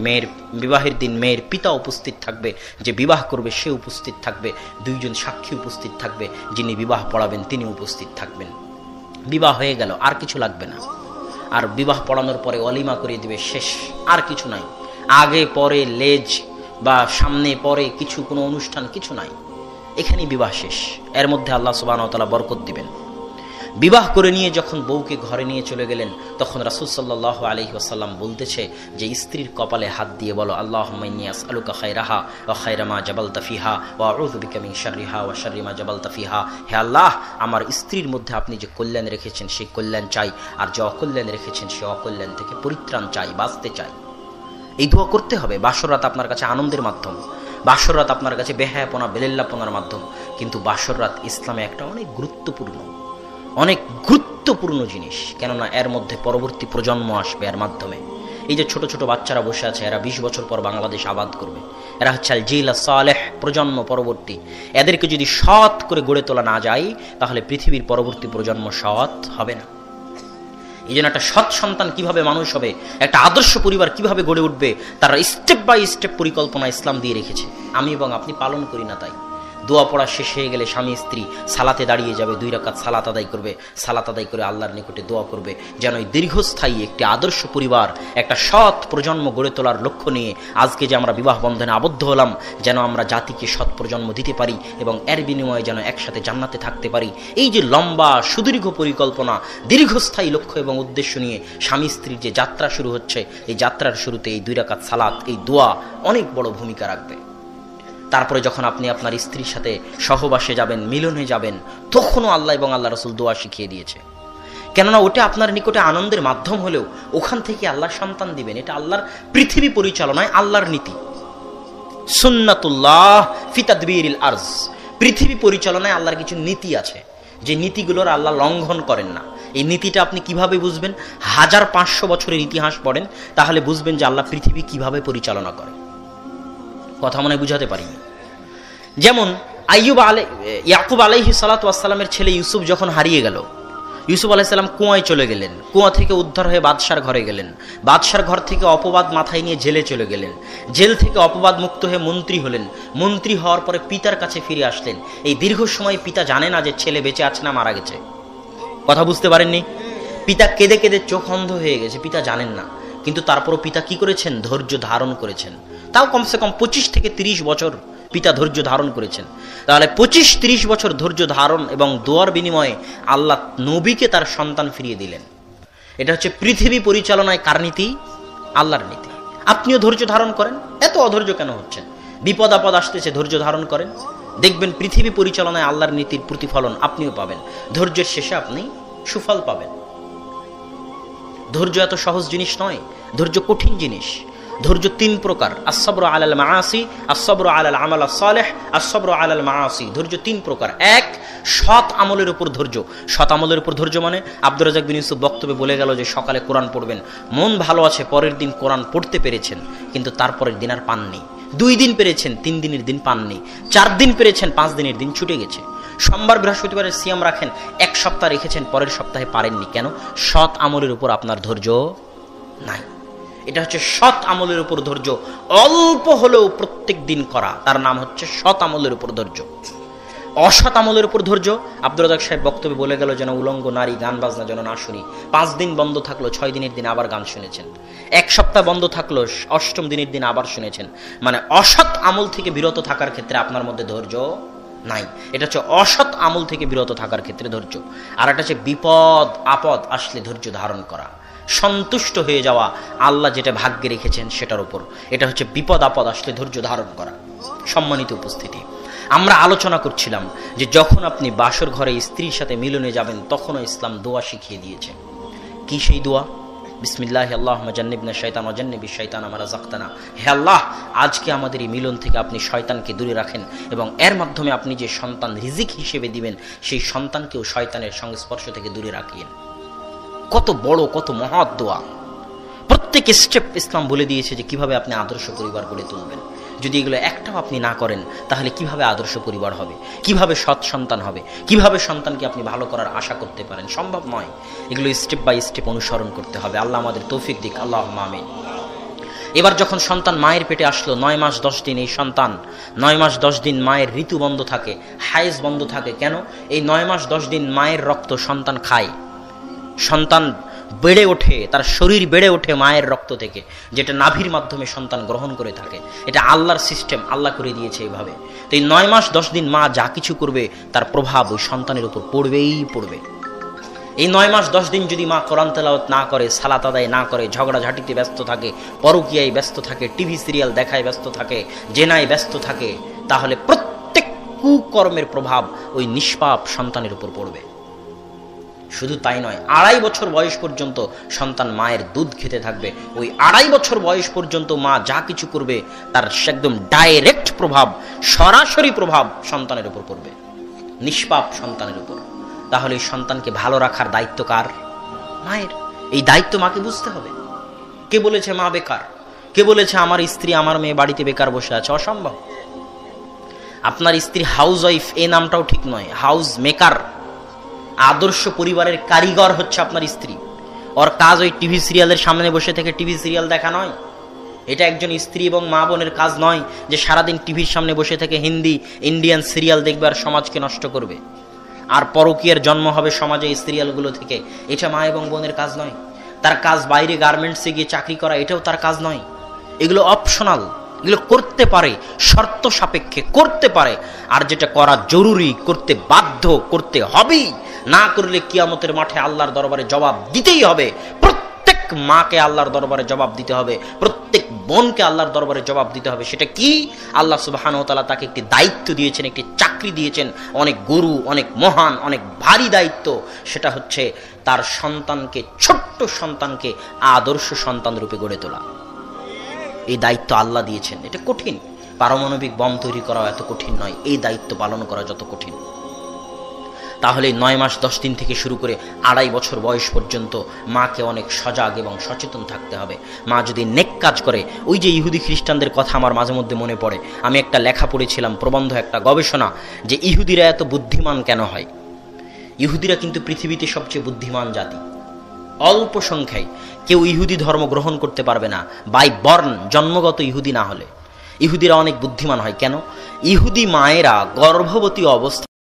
বিবাহের দিন মেয়ের পিতা উপস্থিত থাকবে, যে বিবাহ করবে সে উপস্থিত থাকবে, 2 জন সাক্ষী উপস্থিত থাকবে, যিনি বিবাহ পড়াবেন তিনি উপস্থিত থাকবেন। বিবাহ হয়ে গেল, আর কিছু লাগবে না। আর বিবাহ পড়ানোর পরে অলিমা করে দিবে, শেষ, আর কিছু নাই। আগে পরে লেজ বা সামনে পরে কিছু, কোনো অনুষ্ঠান কিছু নাই, এখানেই বিবাহ শেষ। এর মধ্যে আল্লাহ সুবহানাহু ওয়া তাআলা বরকত দিবেন। বিবাহ করে নিয়ে যখন বউকে ঘরে নিয়ে চলে গেলেন, তখন রাসূল সাল্লাল্লাহু আলাইহি ওয়াসাল্লাম বলতেছে যে স্ত্রীর কপালে হাত দিয়ে বলো, আল্লাহুম্মা ইন্নী আসআলুকা খায়রাহা ওয়া খায়রা মা জাবালতা ফিহা ওয়া আউযু বিকা মিন শাররিহা ওয়া শাররি মা জাবালতা ফিহা। হে আল্লাহ, আমার স্ত্রীর মধ্যে আপনি যে কল্যাণ রেখেছেন সেই কল্যাণ চাই, আর যে অকল্যাণ রেখেছেন সেই অকল্যাণ থেকে পরিত্রাণ চাই, বাঁচতে চাই। এই দোয়া করতে হবে। বাসর রাত আপনার কাছে আনন্দের মাধ্যম, বাসর রাত আপনার কাছে বেহায়াপনা বেলেল্লাপনার মাধ্যম, কিন্তু বাসর রাত ইসলামে একটা অনেক গুরুত্বপূর্ণ জিনিস। কেননা এর মধ্যে পরবর্তী প্রজন্ম আসবে এর মাধ্যমে। এই যে ছোট ছোট বাচ্চারা বসে আছে, এরা 20 বছর পর বাংলাদেশ আবাদ করবে। এরা হচ্ছে আল জিল সালেহ, প্রজন্ম পরবর্তী। এদেরকে যদি সৎ করে গড়ে তোলা না যায়, তাহলে পৃথিবীর পরবর্তী প্রজন্ম সৎ হবে না। এই জন্য একটা সৎ সন্তান কিভাবে মানুষ হবে, একটা আদর্শ পরিবার কিভাবে গড়ে উঠবে, তারা স্টেপ বাই স্টেপ পরিকল্পনা ইসলাম দিয়ে রেখেছে। আমি এবং আপনি পালন করি না, তাই দোয়া পড়া শেষ হয়ে গেলে স্বামী স্ত্রী সালাতে দাঁড়িয়ে যাবে, 2 রাকাত সালাত আদায় করবে, সালাত আদায় করে আল্লাহর নিকটে দোয়া করবে যেন এই দীর্ঘস্থায়ী একটি আদর্শ পরিবার, একটা সৎ প্রজন্ম গড়ে তোলার লক্ষ্য নিয়ে আজকে যে আমরা বিবাহ বন্ধনে আবদ্ধ হলাম, যেন আমরা জাতিকে সৎ প্রজন্ম দিতে পারি এবং এর বিনিময়ে যেন একসাথে জান্নাতে থাকতে পারি। এই যে লম্বা সুদীর্ঘ পরিকল্পনা, দীর্ঘস্থায়ী লক্ষ্য এবং উদ্দেশ্য নিয়ে স্বামী স্ত্রীর যে যাত্রা শুরু হচ্ছে, এই যাত্রার শুরুতে এই 2 রাকাত সালাত, এই দোয়া অনেক বড় ভূমিকা রাখবে। তারপরে যখন আপনি আপনার স্ত্রীর সাথে সহবাসে যাবেন, মিলনে যাবেন, তখনও আল্লাহ এবং আল্লাহ রাসূল দোয়া শিখিয়ে দিয়েছে। কেননা ওটা আপনার নিকটে আনন্দের মাধ্যম হলেও ওখান থেকে আল্লাহ সন্তান দিবেন। এটা আল্লাহর পৃথিবী পরিচালনায় আল্লাহর নীতি, সুন্নাতুল্লাহ ফি তাদবীরিল আরজ। পৃথিবী পরিচালনায় আল্লাহর কিছু নীতি আছে, যে নীতিগুলোর আল্লাহ লঙ্ঘন করেন না। এই নীতিটা আপনি কিভাবে বুঝবেন? 1500 বছরের ইতিহাস পড়েন, তাহলে বুঝবেন যে আল্লাহ পৃথিবী কিভাবে পরিচালনা করে। কথা মনে বুঝাতে পারিনি। যেমন ইয়াকুব আলাইহিস সালাতু ওয়াস সালামের ছেলে ইউসুফ যখন হারিয়ে গেল, ইউসুফ আলাইহিস সালাম কুয়ায় চলে গেলেন, কুয়া থেকে উদ্ধার হয়ে বাদশার ঘরে গেলেন, বাদশার ঘর থেকে অপবাদ মাথায় নিয়ে জেলে চলে গেলেন, জেল থেকে অপবাদ মুক্ত হয়ে মন্ত্রী হলেন, মন্ত্রী হওয়ার পরে পিতার কাছে ফিরে আসলেন। এই দীর্ঘ সময় পিতা জানে না যে ছেলে বেঁচে আছে না মারা গেছে। কথা বুঝতে পারেননি? পিতা কেঁদে কেঁদে চোখ অন্ধ হয়ে গেছে, পিতা জানেন না। কিন্তু তারপরও পিতা কি করেছেন? ধৈর্য ধারণ করেছেন। তাও কমসে কম 25 থেকে 30 বছর পিতা ধৈর্য ধারণ করেছেন। তাহলে 25-30 বছর ধৈর্য ধারণ এবং দোয়ার বিনিময়ে আল্লাহ নবীকে তার সন্তান ফিরিয়ে দিলেন। এটা হচ্ছে পৃথিবী পরিচালনায় কার নীতি? আল্লাহর নীতি। আপনিও ধৈর্য ধারণ করেন। এত অধৈর্য কেন হচ্ছেন? বিপদ আপদ আসতেছে, ধৈর্য ধারণ করেন, দেখবেন পৃথিবী পরিচালনায় আল্লাহর নীতির প্রতিফলন আপনিও পাবেন। ধৈর্যের শেষে আপনি সুফল পাবেন। ধৈর্য এত সহজ জিনিস নয়, ধৈর্য কঠিন জিনিস। ধৈর্য 3 প্রকার: আস-সাবরু আলাল মাআসি, আস-সাবরু আলাল আমাল আস-সালিহ, আস-সাবরু আলাল মাআসি। ধৈর্য 3 প্রকার। 1, সৎ আমলের উপর ধৈর্য। সৎ আমলের উপর ধৈর্য মানে আব্দুর রাজ্জাক বিন ইউসুফ বক্তব্যে বলে গেল যে সকালে কোরআন পড়বেন, মন ভালো আছে, পরের দিন কোরআন পড়তে পেরেছেন, কিন্তু তারপরের দিন আর পাননি। 2 দিন পেরেছেন, 3 দিনের দিন পাননি। 4 দিন পেরেছেন, 5 দিনের দিন ছুটে গেছে। সোমবার বৃহস্পতিবারের সিয়াম রাখেন, 1 সপ্তাহ রেখেছেন, পরের সপ্তাহে পারেননি। কেন? সৎ আমলের উপর আপনার ধৈর্য নাই। এটা হচ্ছে সৎ আমলের উপর ধৈর্য, অল্প হলেও প্রত্যেক দিন করা, তার নাম হচ্ছে সৎ আমলের উপর ধৈর্য। অসৎ আমলের উপর ধৈর্য, আব্দুর রাজ্জাক সাহেব বক্তব্যে বলে গেল যেন উলঙ্গ নারী গান বাজনা যেন না শুনি। 5 দিন বন্ধ থাকলো, 6 দিনের দিন আবার গান শুনেছেন। 1 সপ্তাহ বন্ধ থাকলো, 8ম দিনের দিন আবার শুনেছেন। মানে অসৎ আমল থেকে বিরত থাকার ক্ষেত্রে আপনার মধ্যে ধৈর্য নাই। এটা হচ্ছে অসৎ আমল থেকে বিরত থাকার ক্ষেত্রে ধৈর্য। আর এটা হচ্ছে বিপদ আপদ আসলে ধৈর্য ধারণ করা, সন্তুষ্ট হয়ে যাওয়া আল্লাহ যেটা ভাগ্যে রেখেছেন সেটার উপর। এটা হচ্ছে বিপদ আপদ আসলে ধৈর্য ধারণ করা। সম্মানিত উপস্থিতি, আমরা আলোচনা করছিলাম যে যখন আপনি বাসর ঘরে স্ত্রীর সাথে মিলনে যাবেন, তখনও ইসলাম দোয়া শিখিয়ে দিয়েছে। কি সেই দোয়া? বিসমিল্লাহি আল্লাহুম্মা জান্নিবনা শাইতান ওয়া জান্নিবিশ শাইতানা মা রাযাকতানা। হে আল্লাহ, আজকে আমাদের এই মিলন থেকে আপনি শয়তানকে দূরে রাখেন এবং এর মাধ্যমে আপনি যে সন্তান রিজিক হিসেবে দিবেন, সেই সন্তানকেও শয়তানের সংস্পর্শ থেকে দূরে রাখিয়েন। কত বড়, কত মহৎ দোয়া! প্রত্যেক স্টেপ ইসলাম বলে দিয়েছে যে কিভাবে আপনি আদর্শ পরিবার গড়ে তুলবেন। যদি এগুলো একটাও আপনি না করেন, তাহলে কিভাবে আদর্শ পরিবার হবে, কিভাবে সৎ সন্তান হবে, কিভাবে সন্তানকে আপনি ভালো করার আশা করতে পারেন? সম্ভব নয়। এগুলো স্টেপ বাই স্টেপ অনুসরণ করতে হবে। আল্লাহ আমাদের তৌফিক দিক, আল্লাহুম্মা আমিন। এবার যখন সন্তান মায়ের পেটে আসলো, 9 মাস 10 দিন, এই সন্তান 9 মাস 10 দিন মায়ের ঋতু বন্ধ থাকে, হায়েজ বন্ধ থাকে। কেন? এই 9 মাস 10 দিন মায়ের রক্ত সন্তান খায়। সন্তান বেড়ে ওঠে, তার শরীর বেড়ে ওঠে মায়ের রক্ত থেকে, যেটা নাভির মাধ্যমে সন্তান গ্রহণ করে থাকে। এটা আল্লাহর সিস্টেম, আল্লাহ করে দিয়েছে এইভাবে। তো এই 9 মাস 10 দিন মা যা কিছু করবে তার প্রভাব ওই সন্তানের উপর পড়বেই পড়বে। এই 9 মাস 10 দিন যদি মা কোরআন তেলাওয়াত না করে, সালাত আদায় না করে, ঝগড়াঝাটিতে ব্যস্ত থাকে, পরকীয়ায় ব্যস্ত থাকে, টিভি সিরিয়াল দেখায় ব্যস্ত থাকে, জেনায় ব্যস্ত থাকে, তাহলে প্রত্যেক কুকর্মের প্রভাব ওই নিষ্পাপ সন্তানের উপর পড়বে। শুধু তাই নয়, 2.5 বছর বয়স পর্যন্ত সন্তান মায়ের দুধ খেতে থাকবে। ওই 2.5 বছর বয়স পর্যন্ত মা যা কিছু করবে তার একদম ডাইরেক্ট প্রভাব, সরাসরি প্রভাব সন্তানের উপর পড়বে, নিষ্পাপ সন্তানের উপর। তাহলে এই সন্তানকে ভালো রাখার দায়িত্ব কার? মায়ের। এই দায়িত্ব মাকে বুঝতে হবে। কে বলেছে মা বেকার? কে বলেছে আমার স্ত্রী, আমার মেয়ে বাড়িতে বেকার বসে আছে? অসম্ভব। আপনার স্ত্রী হাউস ওয়াইফ, এই নামটাও ঠিক নয়, হাউস মেকার। আদর্শ পরিবারের কারিগর হচ্ছে আপনার স্ত্রী। ওর কাজ ওই টিভি সিরিয়ালের সামনে বসে থেকে টিভি সিরিয়াল দেখা নয়, এটা একজন স্ত্রী এবং মা বোনের কাজ নয় যে সারাদিন টিভির সামনে বসে থেকে হিন্দি ইন্ডিয়ান সিরিয়াল দেখবে আর সমাজকে নষ্ট করবে, আর পরকীয়ার জন্ম হবে সমাজে এই সিরিয়ালগুলো থেকে। এটা মা এবং বোনের কাজ নয়। তার কাজ বাইরে গার্মেন্টসে গিয়ে চাকরি করা, এটাও তার কাজ নয়। এগুলো অপশনাল, এগুলো করতে পারে, শর্ত সাপেক্ষে করতে পারে। আর যেটা করা জরুরি, করতে বাধ্য, করতে হবেই, না করলে কিয়ামতের মাঠে আল্লাহর দরবারে জবাব দিতেই হবে। প্রত্যেক মাকে আল্লাহর দরবারে জবাব দিতে হবে, প্রত্যেক বোনকে আল্লাহর দরবারে জবাব দিতে হবে। সেটা কি? আল্লাহ সুবহানাহু ওয়া তাআলা তাকে একটি দায়িত্ব দিয়েছেন, একটি চাকরি দিয়েছেন, অনেক গুরু, অনেক মহান, অনেক ভারী দায়িত্ব। সেটা হচ্ছে তার সন্তানকে, ছোট্ট সন্তানকে আদর্শ সন্তান রূপে গড়ে তোলা। এই দায়িত্ব আল্লাহ দিয়েছেন। এটা কঠিন। পারমাণবিক বম তৈরি করা এত কঠিন নয়, এই দায়িত্ব পালন করা যত কঠিন। তাহলে 9 মাস 10 দিন থেকে শুরু করে 2.5 বছর বয়স পর্যন্ত মাকে অনেক সজাগ এবং সচেতন থাকতে হবে। মা যদি নেক কাজ করে, ওই যে ইহুদি খ্রিস্টানদের কথা আমার মাঝে মধ্যে মনে পড়ে। আমি একটা লেখা পড়েছিলাম, প্রবন্ধ, একটা গবেষণা, যে ইহুদিরা এত বুদ্ধিমান কেন হয়। ইহুদিরা কিন্তু পৃথিবীতে সবচেয়ে বুদ্ধিমান জাতি। অল্প সংখ্যায় কেউ ইহুদি ধর্ম গ্রহণ করতে পারবে না বাই বর্ন, জন্মগত ইহুদি না হলে। ইহুদিরা অনেক বুদ্ধিমান হয় কেন? ইহুদি মায়েরা গর্ভবতী অবস্থা